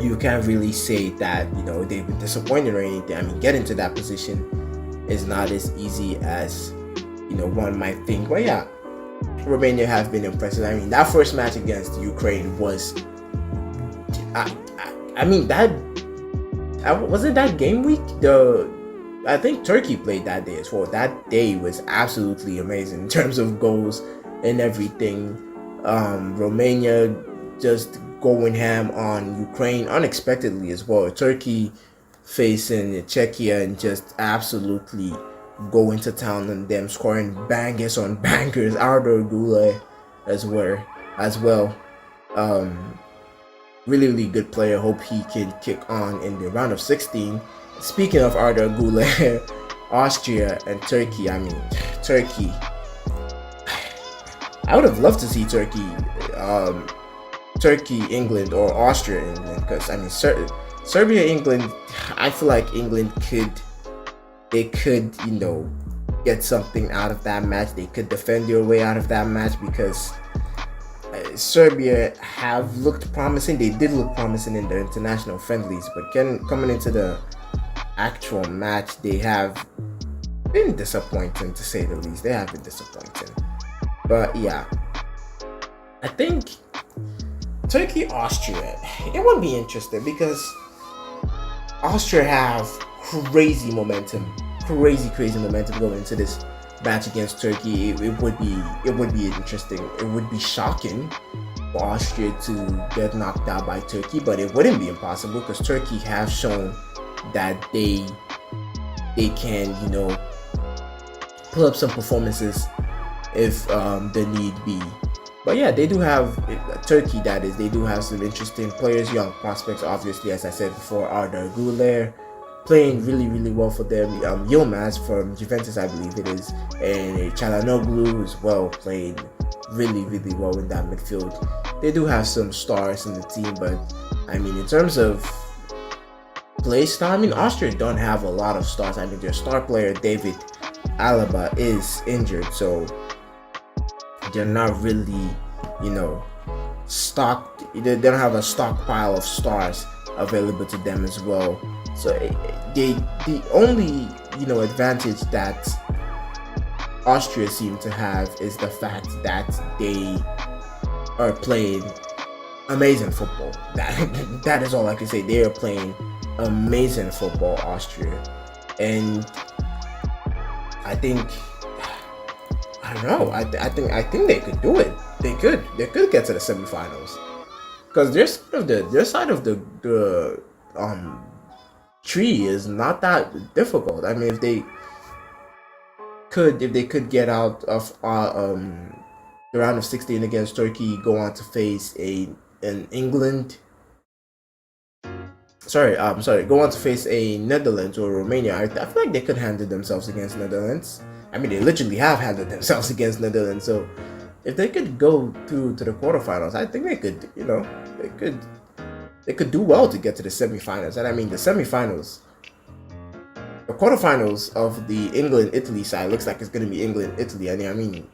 you can't really say that they've been disappointed or anything. I mean, getting to that position is not as easy as one might think. But yeah, Romania have been impressive. I mean, that first match against Ukraine was, I mean, that wasn't that game week. I think Turkey played that day as well. That day was absolutely amazing in terms of goals and everything. Romania just going ham on Ukraine unexpectedly as well. Turkey facing Czechia and just absolutely going to town on them, scoring bangers on bangers. Arda Güler as well. Really good player. Hope he can kick on in the round of 16. Speaking of Arda Güler, Austria and Turkey. I mean, Turkey. I would have loved to see Turkey, England, or Austria, England, because I mean, Serbia, England. I feel like England could get something out of that match. They could defend their way out of that match because Serbia have looked promising. They did look promising in their international friendlies, but coming into the actual match, they have been disappointing, to say the least. They have been disappointing. But yeah, I think Turkey, Austria, it would be interesting because Austria have crazy momentum going into this match against Turkey, it would be interesting. It would be shocking for Austria to get knocked out by Turkey, but it wouldn't be impossible because Turkey have shown that they can, you know, pull up some performances if the need be. But yeah, they do have Turkey. That is, they do have some interesting players, young prospects. Obviously, as I said before, Arda Güler playing really well for them. Yilmaz from Juventus, I believe it is, and Çalhanoğlu as well playing really well in that midfield. They do have some stars in the team, but I mean, in terms of play style, I mean, Austria don't have a lot of stars. I mean, their star player David Alaba is injured, so they're not really, you know, stocked. They don't have a stockpile of stars available to them as well. So the only, you know, advantage that Austria seem to have is the fact that they are playing amazing football. That is all I can say. They are playing amazing football, Austria, and I think, I don't know. I think they could do it. They could get to the semifinals because their side of the tree is not that difficult. I mean, if they could get out of the round of 16 against Turkey, go on to face an England. Go on to face a Netherlands or Romania. I feel like they could handle themselves against Netherlands. I mean, they literally have handled themselves against Netherlands. So if they could go through to the quarterfinals, I think they could, you know, they could do well to get to the semifinals. And I mean, the quarterfinals of the England-Italy side looks like it's going to be England-Italy. And I mean,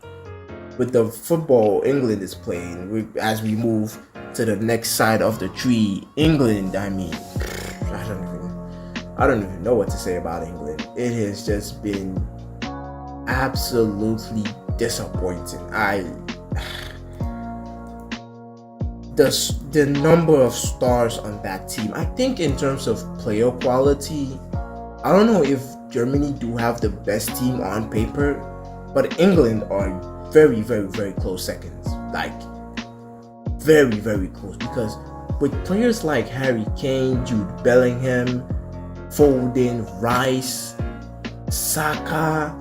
with the football England is playing, as we move to the next side of the tree, England, I mean, I don't even know what to say about England. It has just been absolutely disappointing. The number of stars on that team, I think in terms of player quality, I don't know if Germany do have the best team on paper, but England are very close seconds. Like very close, because with players like Harry Kane, Jude Bellingham, Foden, Rice, Saka,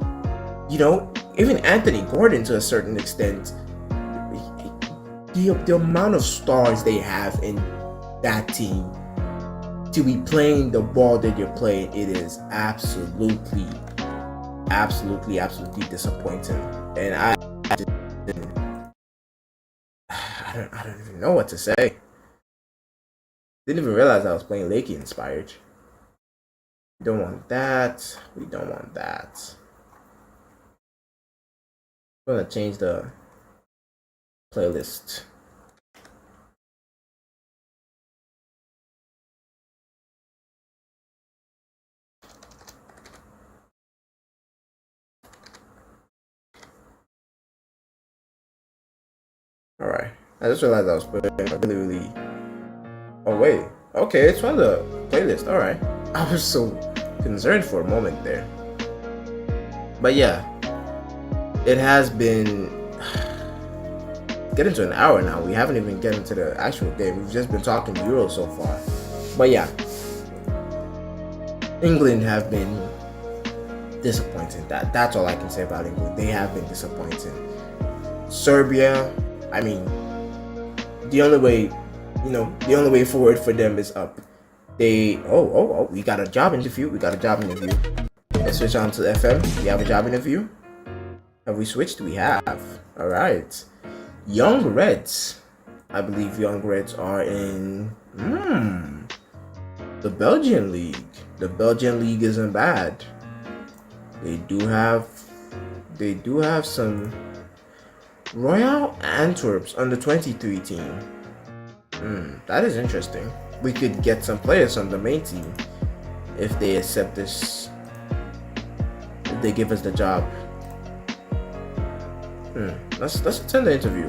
you know, even Anthony Gordon to a certain extent, the amount of stars they have in that team to be playing the ball that you're playing, it is absolutely disappointing. And I don't even know what to say. Didn't even realize I was playing Lakey inspired. We don't want that. We don't want that. I'm gonna change the playlist. Alright. I just realized I was putting really. Oh wait. Okay, it's from the playlist. Alright. I was so concerned for a moment there. But yeah. It has been getting to an hour now. We haven't even gotten to the actual game. We've just been talking Euro so far. But yeah. England have been disappointing. That's all I can say about England. They have been disappointing. Serbia, I mean, the only way forward for them is up. We got a job interview. Let's switch on to FM. We have a job interview. Have we switched? We have. All right. Young Reds. I believe Young Reds are in the Belgian league. The Belgian league isn't bad. They do have some Royal Antwerp's under 23 team. That is interesting. We could get some players on the main team if they accept this. If they give us the job. Let's attend the interview.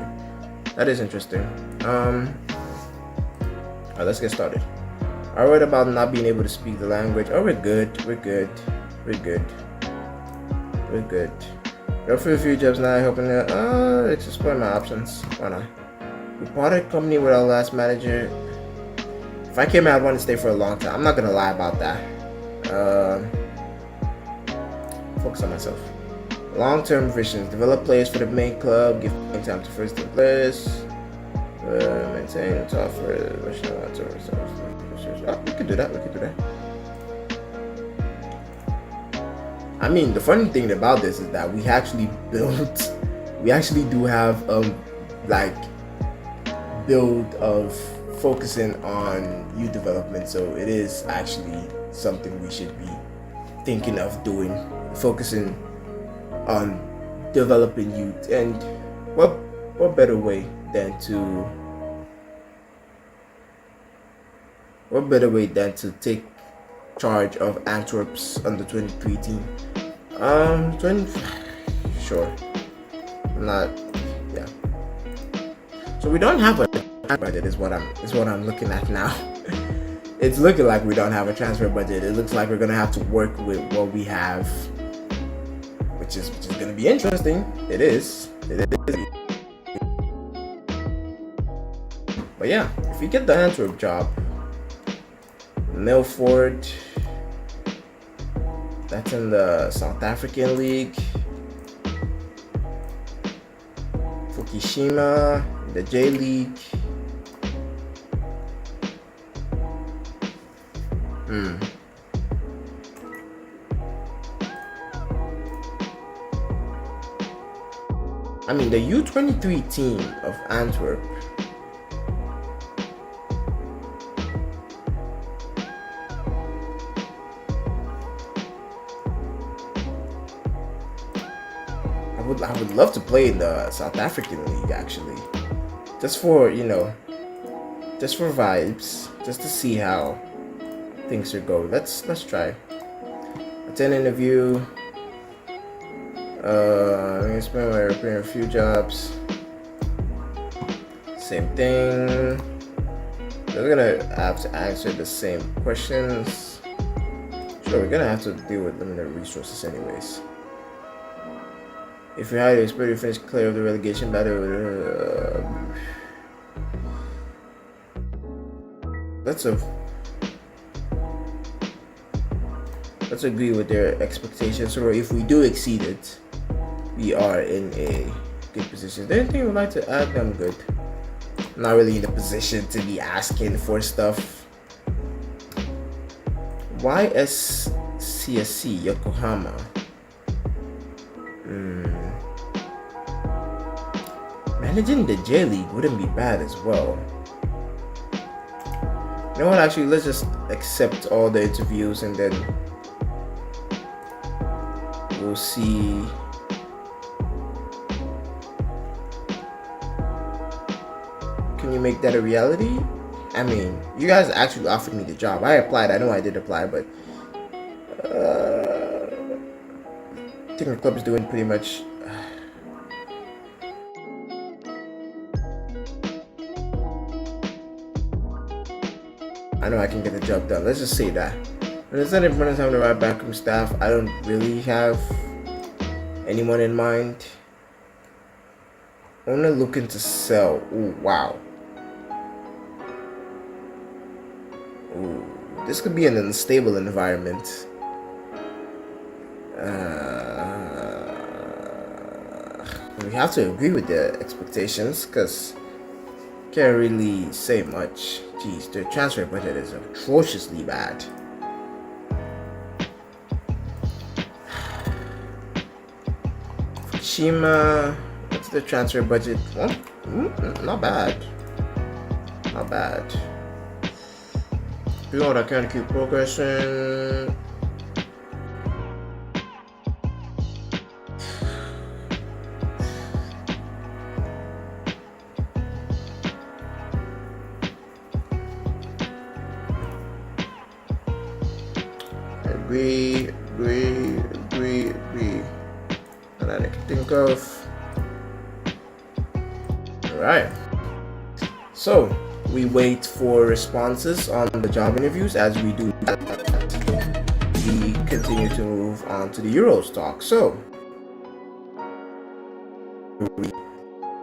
That is interesting. Alright, let's get started. I read about not being able to speak the language. Oh, we're good. Go for a few jobs now, hoping to explore my options. Why not? We parted company with our last manager. If I came out, I'd want to stay for a long time. I'm not gonna lie about that. Focus on myself. Long-term visions. Develop players for the main club. Give time to first-team players. Maintain and offer. Oh, we could do that. I mean, the funny thing about this is that we actually do have build of focusing on youth development, so it is actually something we should be thinking of doing, focusing on developing youth. And what better way than to take charge of Antwerp's under 23 team. Sure. Not, yeah. So we don't have a budget is what I'm looking at now. It's looking like we don't have a transfer budget. It looks like we're gonna have to work with what we have, which is gonna be interesting. It is. But yeah, if we get the Antwerp job, Milford, that's in the South African League. Fukushima, the J League. I mean, the U23 team of Antwerp. I would love to play in the South African League, actually, just for vibes, just to see how things are going. Let's try. Attend interview. I'm gonna spend my repairing a few jobs. Same thing. We're gonna have to answer the same questions. Sure, we're gonna have to deal with limited resources anyways. If you're highly experienced, finish clear of the relegation battle. Let's agree with their expectations. Or if we do exceed it, we are in a good position. Is there anything you would like to add? I'm good. I'm not really in a position to be asking for stuff. YSCSC Yokohama. Managing the J League wouldn't be bad as well. You know what? Actually, let's just accept all the interviews and then we'll see. Can you make that a reality? I mean, you guys actually offered me the job. I applied. I know I did apply, but I think the club is doing pretty much. I know I can get the job done. Let's just say that. And it's not important to have the right backroom staff. I don't really have anyone in mind. I'm not looking to sell. Ooh, wow. Ooh, this could be an unstable environment. We have to agree with their expectations because can't really say much. Jeez, their transfer budget is atrociously bad. Fukushima, what's the transfer budget? Well, not bad. Not bad. Do what I can to keep progressing. Agree. And then I can think of. Alright. So we wait for responses on the job interviews. As we do that, we continue to move on to the Euros talk. So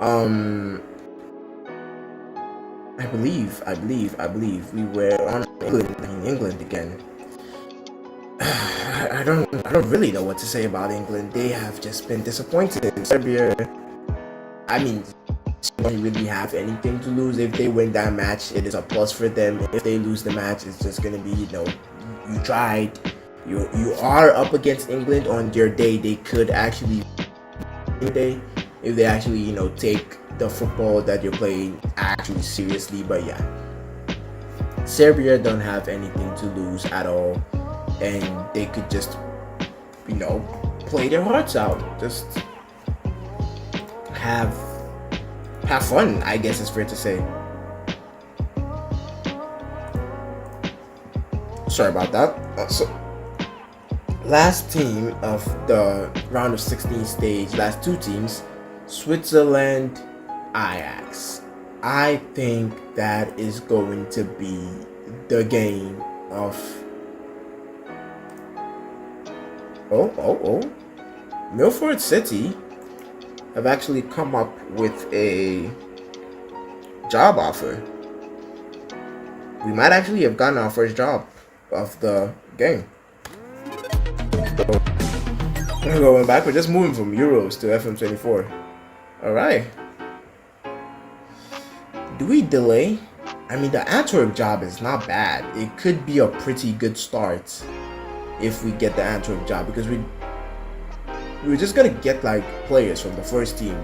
Um, I believe we were on England again. I don't really know what to say about England. They have just been disappointed. Serbia, I mean, they don't really have anything to lose. If they win that match, it is a plus for them. If they lose the match, it's just gonna be, you tried. You are up against England on their day. They could actually if they actually take the football that you're playing actually seriously. But yeah, Serbia don't have anything to lose at all, and they could just play their hearts out, just have fun, I guess it's fair to say. Sorry about that. So last team of the round of 16 stage, last two teams, Switzerland, Ajax. I think that is going to be the game of Milford City have actually come up with a job offer. We might actually have gotten our first job of the game. So, we're going back. We're just moving from Euros to FM24. Alright. Do we delay? I mean, the Antwerp job is not bad. It could be a pretty good start if we get the Antwerp job, because we're just gonna get like players from the first team,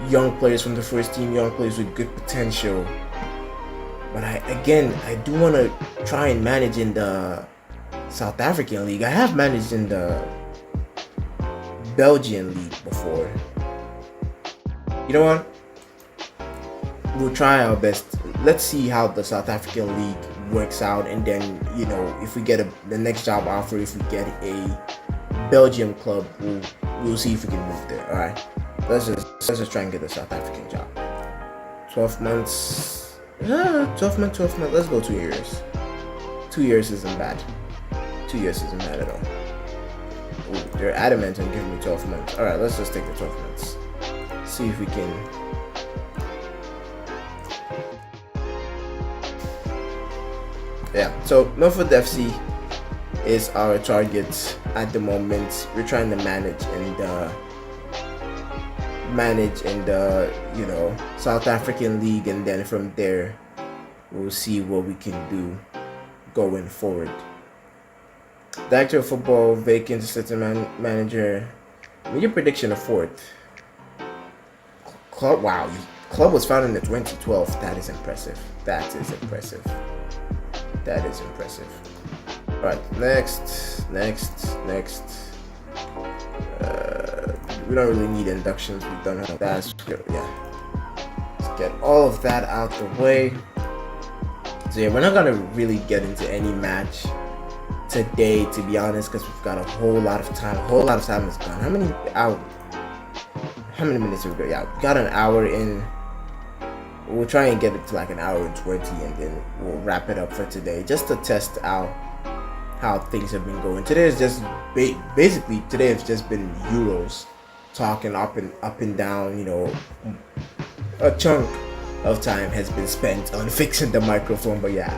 young players from the first team, young players with good potential. But I do want to try and manage in the South African league. I have managed in the Belgian league before. You know what? We'll try our best. Let's see how the South African league works out, and then if we get the next job offer, if we get a Belgium club, we'll see if we can move there. All right, let's just try and get the South African job. 12 months. 12 months. Let's go 2 years. 2 years isn't bad. 2 years isn't bad at all. Ooh, they're adamant on giving me 12 months. All right, let's just take the 12 months. See if we can. Yeah, so Milford FC is our target at the moment. We're trying to manage in the South African league, and then from there we'll see what we can do going forward. Director of football, vacant assistant manager. Media prediction of fourth. Club, wow, club was founded in 2012. That is impressive. Alright, next. We don't really need inductions. We've done that. Yeah. Let's get all of that out the way. So yeah, we're not gonna really get into any match today, to be honest, because we've got a whole lot of time. Is gone. How many minutes have we got? Yeah, we got an hour in. We'll try and get it to like an hour and 20, and then we'll wrap it up for today, just to test out how things have been going. Today is just basically it's just been Euros, talking up and down. A chunk of time has been spent on fixing the microphone, but yeah,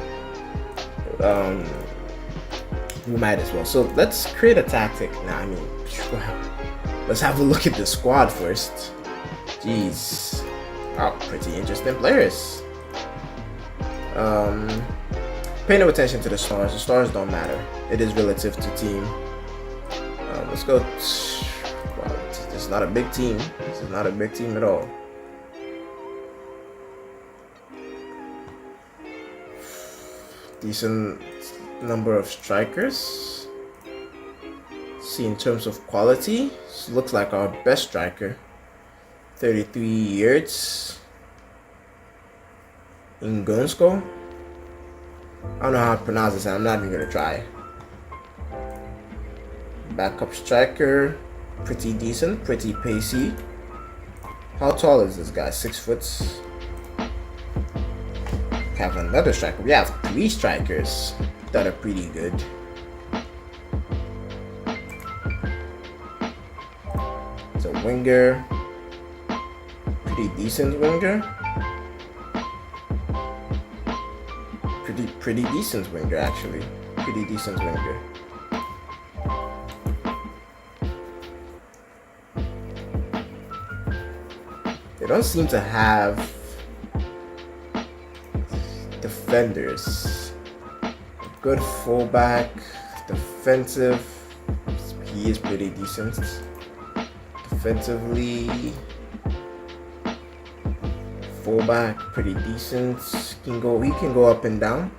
we might as well. So let's create a tactic now. I mean, let's have a look at the squad first. Jeez. Oh, pretty interesting players. Pay no attention to the stars. The stars don't matter. It is relative to team. Let's go. Wow, this is not a big team. This is not a big team at all. Decent number of strikers. See, in terms of quality, this looks like our best striker. 33 years. Ngonsko. I don't know how to pronounce this. I'm not even gonna try. Backup striker. Pretty decent. Pretty pacey. How tall is this guy? 6 foot. Have another striker. We have 3 strikers that are pretty good. It's a winger. pretty decent winger. Pretty decent winger actually. Pretty decent winger. They don't seem to have defenders. Good fullback, defensive. He is pretty decent. Defensively, fullback, pretty decent. He can go up and down.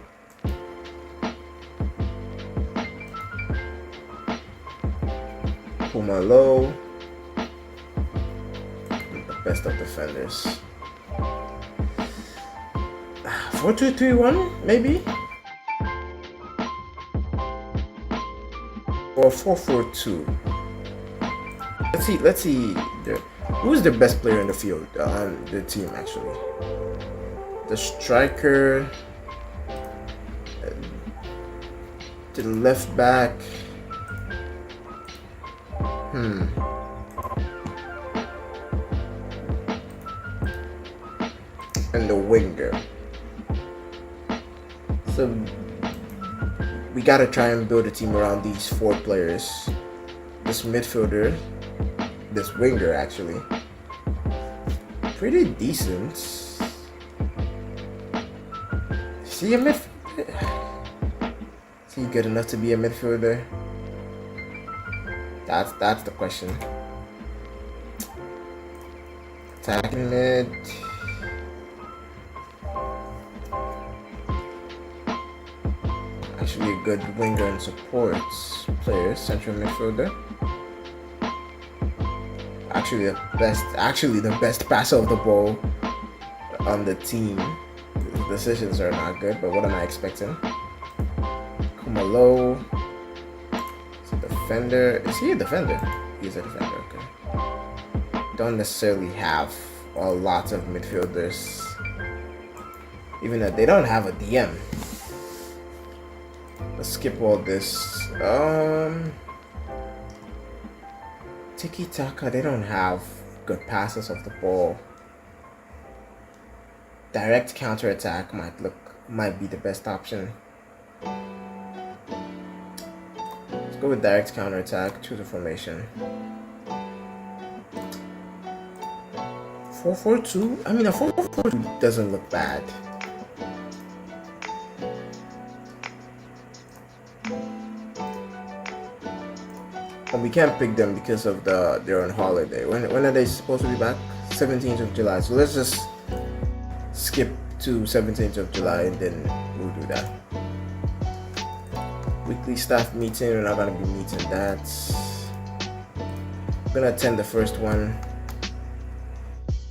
Pumalo, the best of defenders. 4-2-3-1 maybe, or 4-4-2. Let's see. Who's the best player in the field on the team actually? The striker, the left back. And the winger. So we gotta try and build a team around these 4 players. This midfielder, this winger actually, pretty decent. Is he a midfielder? Is he good enough to be a midfielder? That's the question. Attacking mid. Actually a good winger and supports players, central midfielder. Actually the best passer of the ball on the team. The decisions are not good, but what am I expecting? Kumalo. Is a defender. Is he a defender? He's a defender, okay. Don't necessarily have a lot of midfielders. Even though they don't have a DM. Let's skip all this. Tiki Taka, they don't have good passes of the ball. Direct counter attack might be the best option. Let's go with direct counter attack. Choose a formation. 4-4-2. I mean, a 4-4-2 doesn't look bad. And we can't pick them because of they're on holiday. When are they supposed to be back? 17th of July. So let's just skip to 17th of July and then we'll do that. Weekly staff meeting. We're not gonna be meeting that. I'm gonna attend the first one.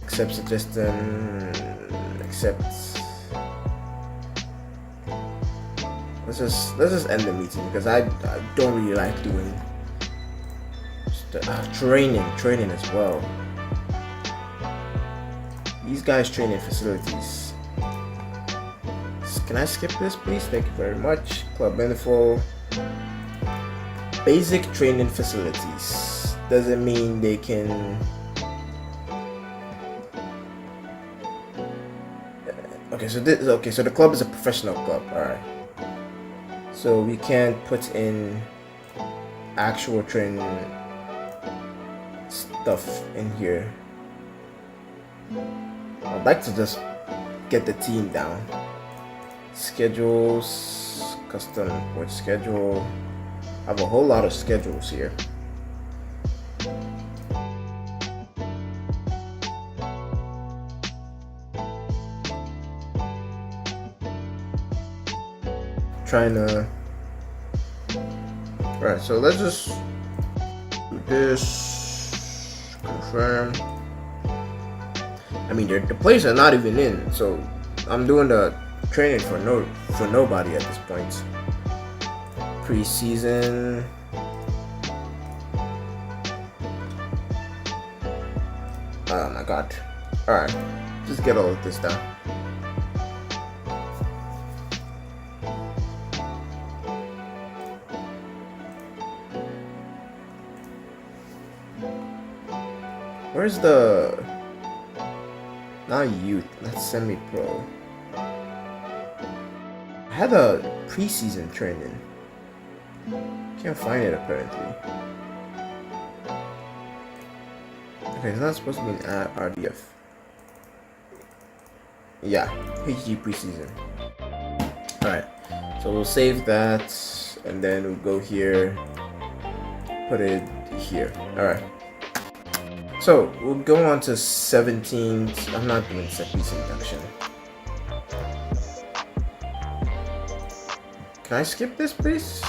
Accept suggestion. Accept. Let's just end the meeting because I don't really like doing training as well. These guys train in facilities. Can I skip this, please? Thank you very much. Club info. Basic training facilities doesn't mean they can. Okay, so the club is a professional club. All right. So we can't put in actual training stuff in here. I'd like to just get the team down. Schedules, custom import schedule. I have a whole lot of schedules here. Trying to. Right, so let's just do this. Confirm. I mean, the players are not even in, so I'm doing the training for nobody at this point. Preseason. Oh my god. All right, just get all of this done. Where's the not youth, that's semi-pro. I had a preseason training. Can't find it apparently. Okay, it's not supposed to be an RDF. Yeah, HG preseason. Alright, so we'll save that and then we'll go here, put it here. Alright. So we'll go on to 17th. I'm not doing set piece induction. Can I skip this, please?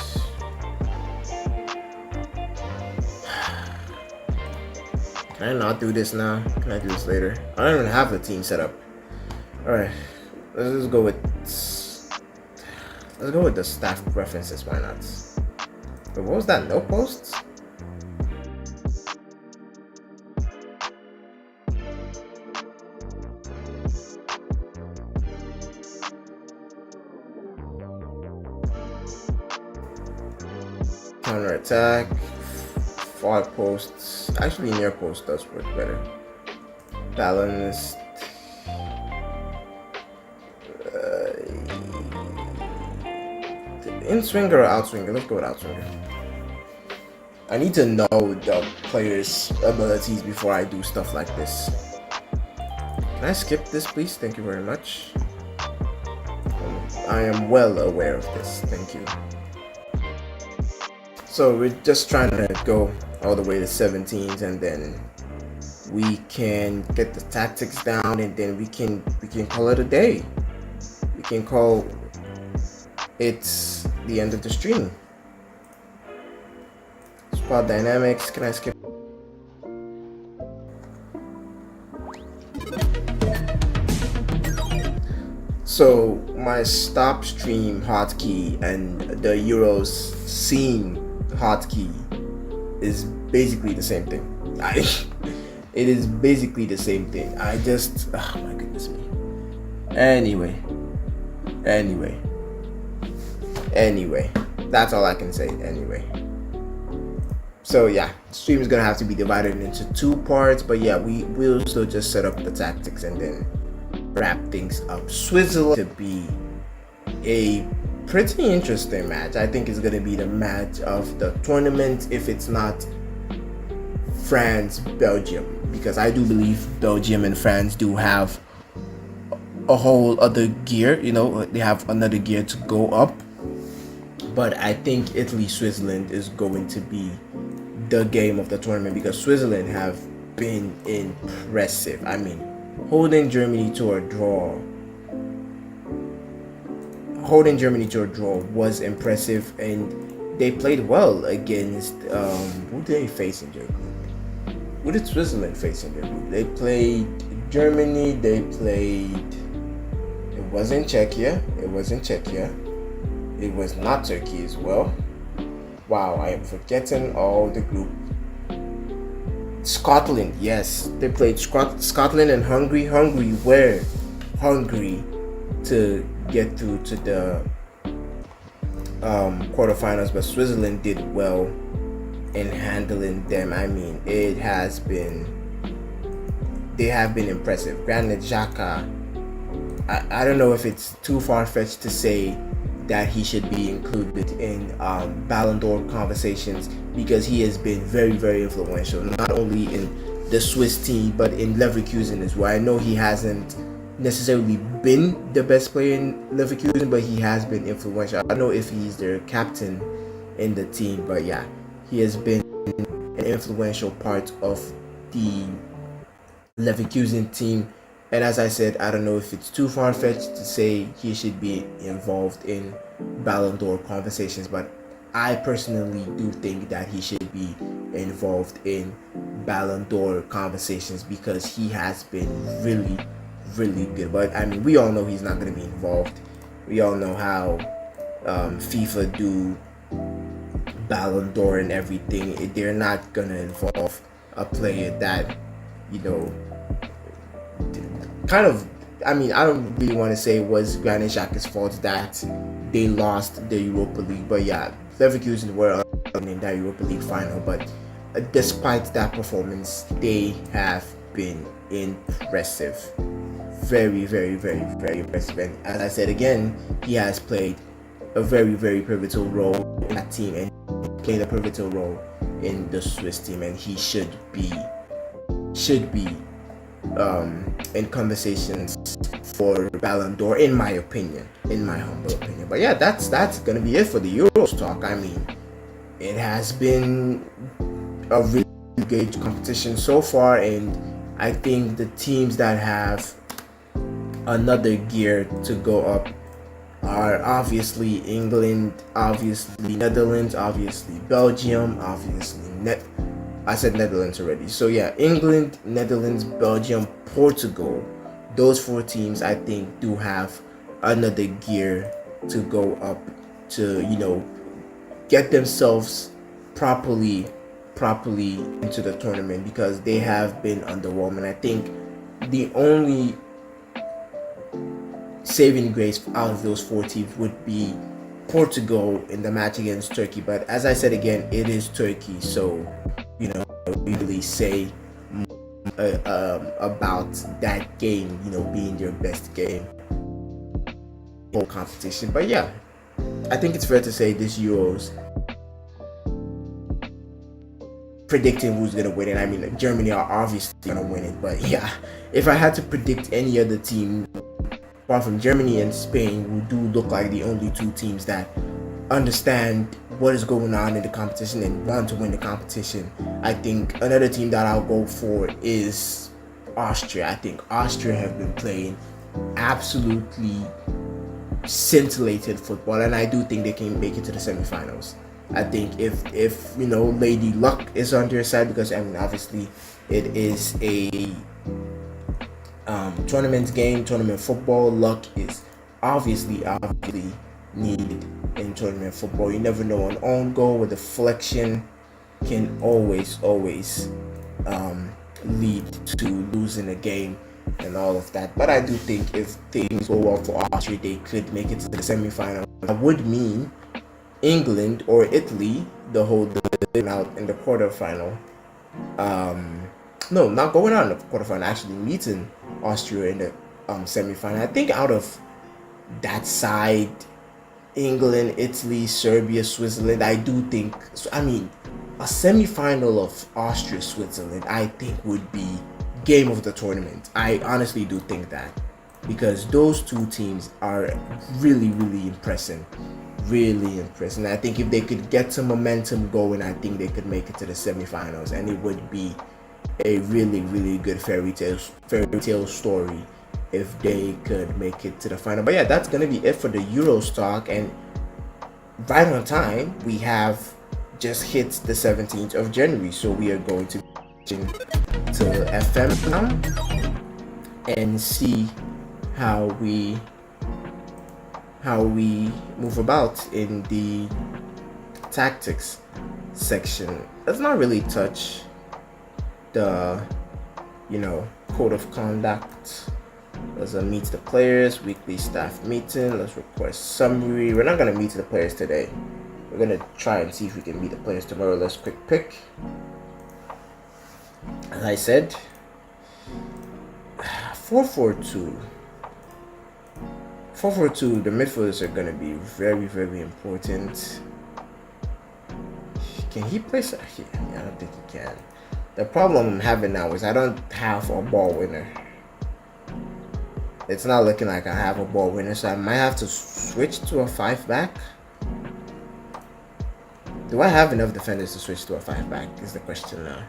Can I not do this now? Can I do this later? I don't even have the team set up. Alright, let's just go with the staff preferences. Why not? But what was that? No posts? Counter attack, far posts. Actually, near post does work better. Balanced. In swinger or out swinger? Let's go with out swinger. I need to know the player's abilities before I do stuff like this. Can I skip this, please? Thank you very much. I am well aware of this. Thank you. So we're just trying to go all the way to 17s, and then we can get the tactics down, and then we can call it a day. We can call it the end of the stream. Squad dynamics. Can I skip? So my stop stream hotkey and the Euros scene hotkey is basically the same thing. It is basically the same thing. I just, oh my goodness me. Anyway, that's all I can say. Anyway, so yeah, stream is gonna have to be divided into 2 parts, but yeah, we'll still just set up the tactics and then wrap things up. Switzerland to be a pretty interesting match. I think it's gonna be the match of the tournament if it's not France Belgium, because I do believe Belgium and France do have a whole other gear. You know, they have another gear to go up. But I think Italy Switzerland is going to be the game of the tournament, because Switzerland have been impressive. I mean, holding Germany to a draw was impressive, and they played well against who did they face in their group? Who did Switzerland face in their group? They played Germany. They played. It wasn't Czechia. It was not Turkey as well. Wow, I am forgetting all the group. Scotland, yes, they played Scotland and Hungary. Hungary to get through to the quarterfinals, but Switzerland did well in handling them. I mean, they have been impressive. Granit Xhaka, I don't know if it's too far-fetched to say that he should be included in Ballon d'Or conversations, because he has been very, very influential, not only in the Swiss team but in Leverkusen as well. I know he hasn't necessarily been the best player in Leverkusen, but he has been influential. I don't know if he's their captain in the team, but yeah, he has been an influential part of the Leverkusen team. And as I said, I don't know if it's too far-fetched to say he should be involved in Ballon d'Or conversations, but I personally do think that he should be involved in Ballon d'Or conversations, because he has been really, really good. But I mean, we all know he's not going to be involved. We all know how FIFA do Ballon d'Or and everything. They're not going to involve a player that, you know, kind of, I mean, I don't really want to say it was Granit Xhaka's fault that they lost the Europa League, but yeah, Leverkusen were in that Europa League final. But despite that performance, they have been impressive. Very, very, very, very impressive. And as I said again, he has played a very, very pivotal role in that team, and played a pivotal role in the Swiss team, and he should be in conversations for Ballon d'Or, in my opinion, in my humble opinion. But yeah, that's gonna be it for the Euros talk. I mean, it has been a really good competition so far, and I think the teams that have another gear to go up are obviously England, obviously Netherlands, obviously Belgium, obviously I said Netherlands already. So yeah, England, Netherlands, Belgium, Portugal. Those 4 teams I think do have another gear to go up to, get themselves properly into the tournament, because they have been underwhelming. I think the only saving grace out of those 4 teams would be Portugal in the match against Turkey. But as I said again, it is Turkey, so really say about that game, being their best game whole competition. But yeah, I think it's fair to say this Euros, predicting who's gonna win it. I mean, Germany are obviously gonna win it, but yeah, if I had to predict any other team apart from Germany and Spain, who do look like the only 2 teams that understand what is going on in the competition and want to win the competition, I think another team that I'll go for is Austria. I think Austria have been playing absolutely scintillated football, and I do think they can make it to the semifinals. I think if Lady Luck is on their side, because I mean obviously it is a tournament football. Luck is obviously needed in tournament football. You never know, an own goal with deflection can always lead to losing a game and all of that. But I do think if things go well for Austria, they could make it to the semi-final. That would mean England or Italy, the whole thing out in the quarterfinal. No, not going out in the quarterfinal, actually meeting Austria in the semi-final. I think out of that side, England, Italy, Serbia, Switzerland, I do think, I mean, a semi-final of Austria, Switzerland, I think would be game of the tournament. I honestly do think that, because those 2 teams are really, really impressing. Really impressive. I think if they could get some momentum going, I think they could make it to the semifinals, and it would be a really, really good fairy tale story if they could make it to the final. But yeah, that's gonna be it for the Euros talk, and right on time, we have just hit the 17th of January, so we are going to FM now and see how we move about in the tactics section. Let's not really touch the code of conduct. Let's meet the players, weekly staff meeting. Let's request summary. We're not gonna meet the players today. We're gonna try and see if we can meet the players tomorrow. Let's quick pick. As I said, 4-4-2. 4-4-2, the midfielders are going to be very, very important. Can he play? I don't think he can. The problem I'm having now is I don't have a ball winner. It's not looking like I have a ball winner, so I might have to switch to a 5-back. Do I have enough defenders to switch to a 5-back is the question now.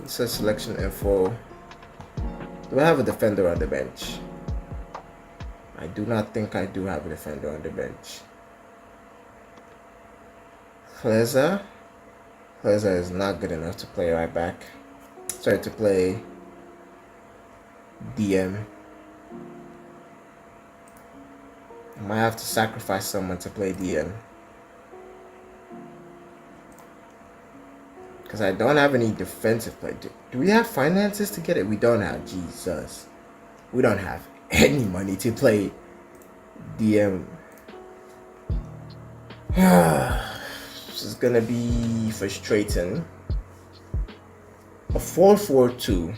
It says selection info. Do I have a defender on the bench? I do not think I do have a defender on the bench. Kleza is not good enough to play right back. Sorry, to play DM. I might have to sacrifice someone to play DM. Because I don't have any defensive play. Do we have finances to get it? We don't have. Jesus. We don't have any money to play DM. This is going to be frustrating. A 4-4-2.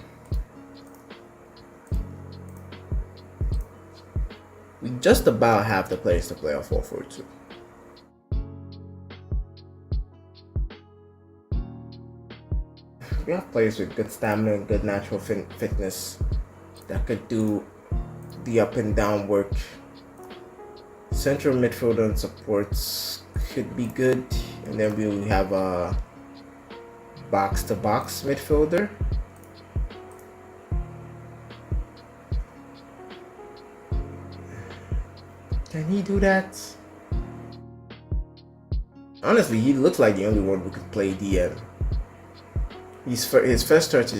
We just about have the players to play a 4-4-2. We have players with good stamina and good natural fitness that could do the up and down work. Central midfielder and supports could be good, and then we have a box-to-box midfielder. Can he do that? Honestly, he looks like the only one who could play DM. His first touch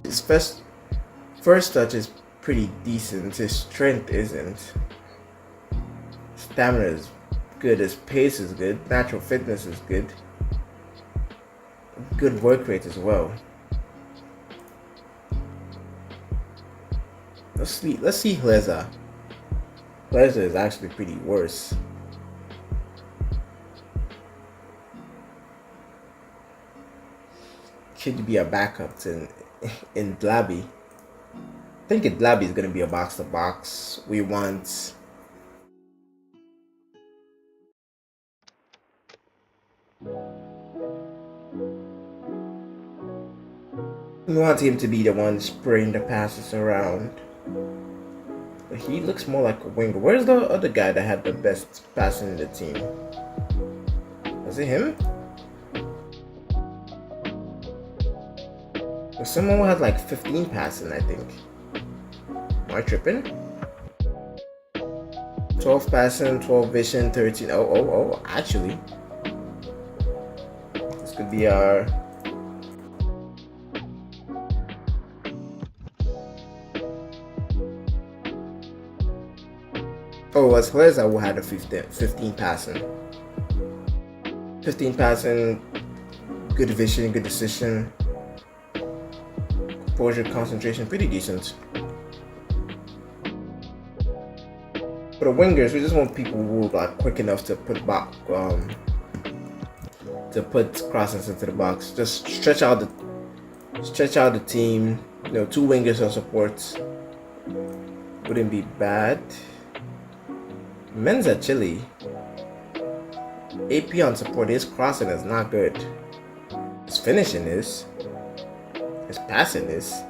is pretty decent. His strength isn't. Stamina is good. His pace is good. Natural fitness is good. Good work rate as well. Let's see Hleza. Hleza is actually pretty worse. Should be a backup in Dlabi. I think Dlabi is going to be a box to box. We want him to be the one spraying the passes around. But he looks more like a winger. Where's the other guy that had the best passing in the team? Was it him? Someone who had like 15 passing, I think. Am I tripping? 12 passing, 12 vision, 13. Oh, actually. This could be our... Oh, it was Hleza who had a 15 passing. 15 passing, good vision, good decision. Composure, concentration, pretty decent. For the wingers, we just want people who are quick enough to put crosses into the box. Just stretch out the team. You know, 2 wingers on support wouldn't be bad. Men's at Chile. AP on support. His crossing is not good. His finishing is. His passing is.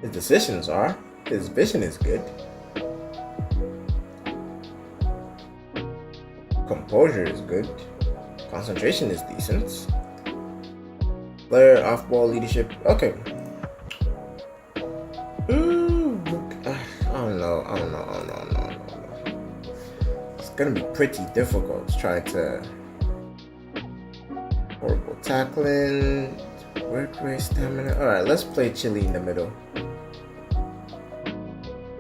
His decisions are. His vision is good. Composure is good. Concentration is decent. Player off-ball leadership. Okay. I don't know. It's gonna be pretty difficult trying to. Horrible tackling. Work rate, stamina. Alright, let's play Chile in the middle.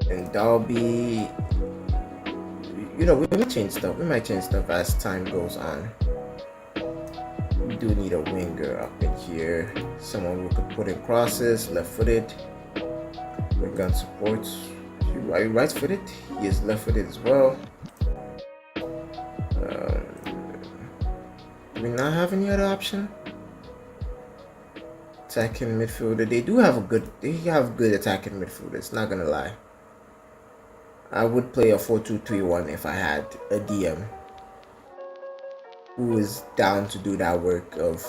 And Dalby. You know, we might change stuff as time goes on. We do need a winger up in here. Someone who could put in crosses, left-footed. With gun support. Are you right-footed? He is left-footed as well. Do we not have any other option? Attacking midfielder. They have good attacking midfielders, not gonna lie. I would play a 4-2-3-1 if I had a DM who is down to do that work of,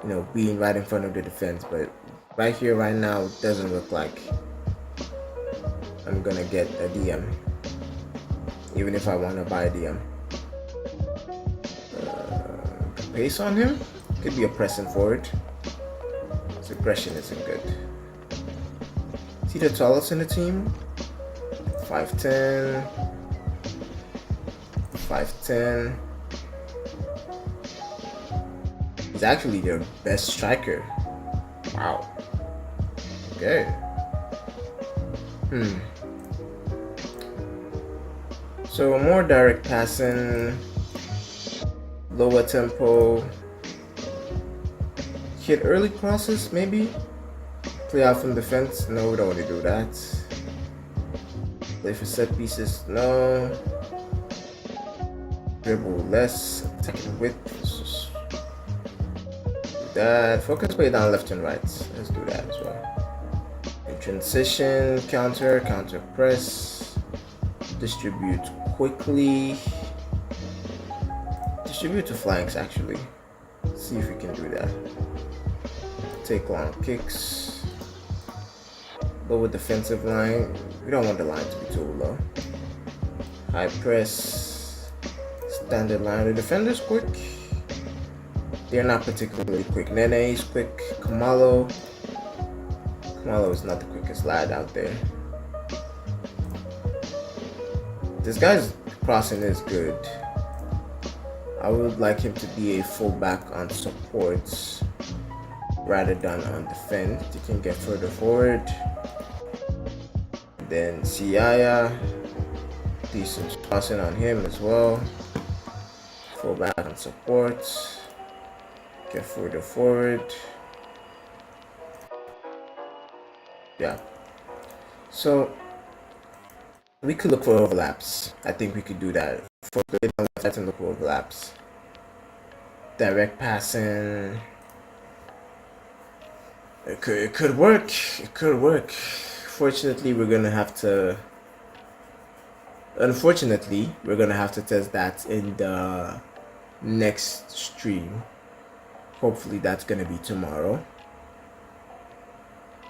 you know, being right in front of the defense. But right here, right now, it doesn't look like I'm gonna get a DM, even if I want to buy a DM. Pace on him could be a pressing forward. His aggression isn't good. Is he the tallest in the team? 5'10". 5'10". He's actually their best striker. Wow. Okay. So more direct passing, lower tempo, hit early crosses maybe, play out from defense. No, we don't want to do that. Play for set pieces. No. Dribble less, attacking width. that. Focus play down left and right. Let's do that as well. In transition, counter press, distribute quickly, distribute to flanks actually. Let's see if we can do that. Take long kicks, lower defensive line. We don't want the line to be too low. High press, standard line. The defender's quick. They're not particularly quick. Nene is quick. Kamalo is not the quickest lad out there. This guy's crossing is good. I would like him to be a fullback on supports rather than on defense. He can get further forward. Then Siaya, decent crossing on him as well. Fullback on supports. Get further forward. Yeah. So we could look for overlaps. I think we could do that. For good on the left and look for overlaps. Direct passing. It could work. It could work. Unfortunately, we're gonna have to test that in the next stream. Hopefully that's gonna be tomorrow.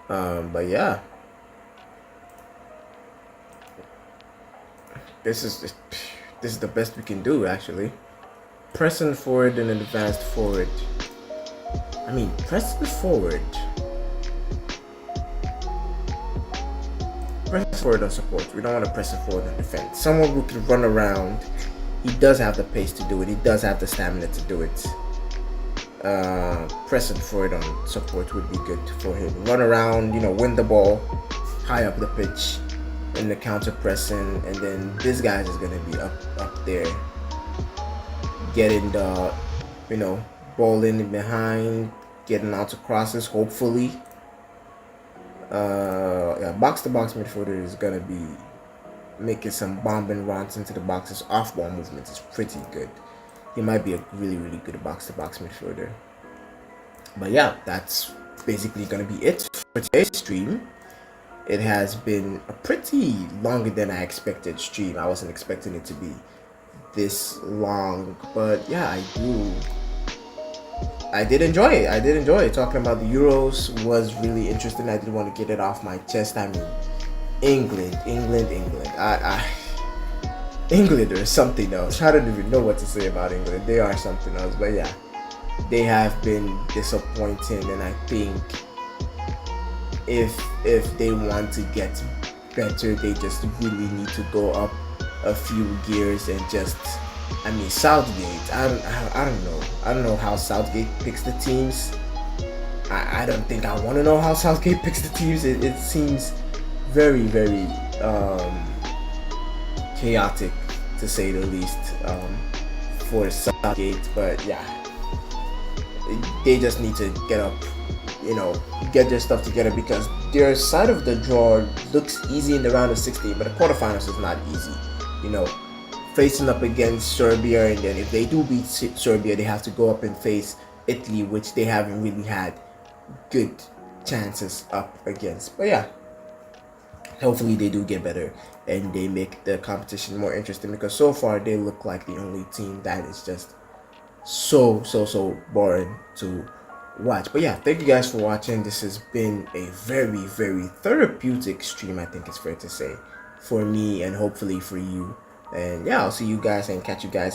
But yeah, this is the best we can do actually. Pressing forward and advanced forward. I mean, pressing forward. Press forward on support. We don't want to press it forward on defense. Someone who can run around. He does have the pace to do it. He does have the stamina to do it. Pressing forward on support would be good for him. Run around, win the ball high up the pitch in the counter pressing, and then this guy is gonna be up there, getting the ball in behind, getting out to crosses. Hopefully, box to box midfielder is gonna be making some bombing runs into the boxes. Off ball movement is pretty good. He might be a really, really good box-to-box midfielder. But yeah, that's basically going to be it for today's stream. It has been a pretty longer than I expected stream. I wasn't expecting it to be this long. But yeah, I did enjoy it. Talking about the Euros was really interesting. I did want to get it off my chest. I mean, England. England or something else. I don't even know what to say about England. They are something else. But yeah, they have been disappointing, and I think if they want to get better, they just really need to go up a few gears and just. I mean, Southgate. I don't know how Southgate picks the teams. I don't think I want to know how Southgate picks the teams. It seems very, very chaotic, to say the least, for Southgate. But yeah, they just need to get up, get their stuff together, because their side of the draw looks easy in the round of 16, but the quarterfinals is not easy. Facing up against Serbia, and then if they do beat Serbia, they have to go up and face Italy, which they haven't really had good chances up against. But yeah, hopefully they do get better and they make the competition more interesting, because so far they look like the only team that is just so boring to watch. But yeah, thank you guys for watching. This has been a very, very therapeutic stream, I think it's fair to say, for me and hopefully for you. And yeah, I'll see you guys and catch you guys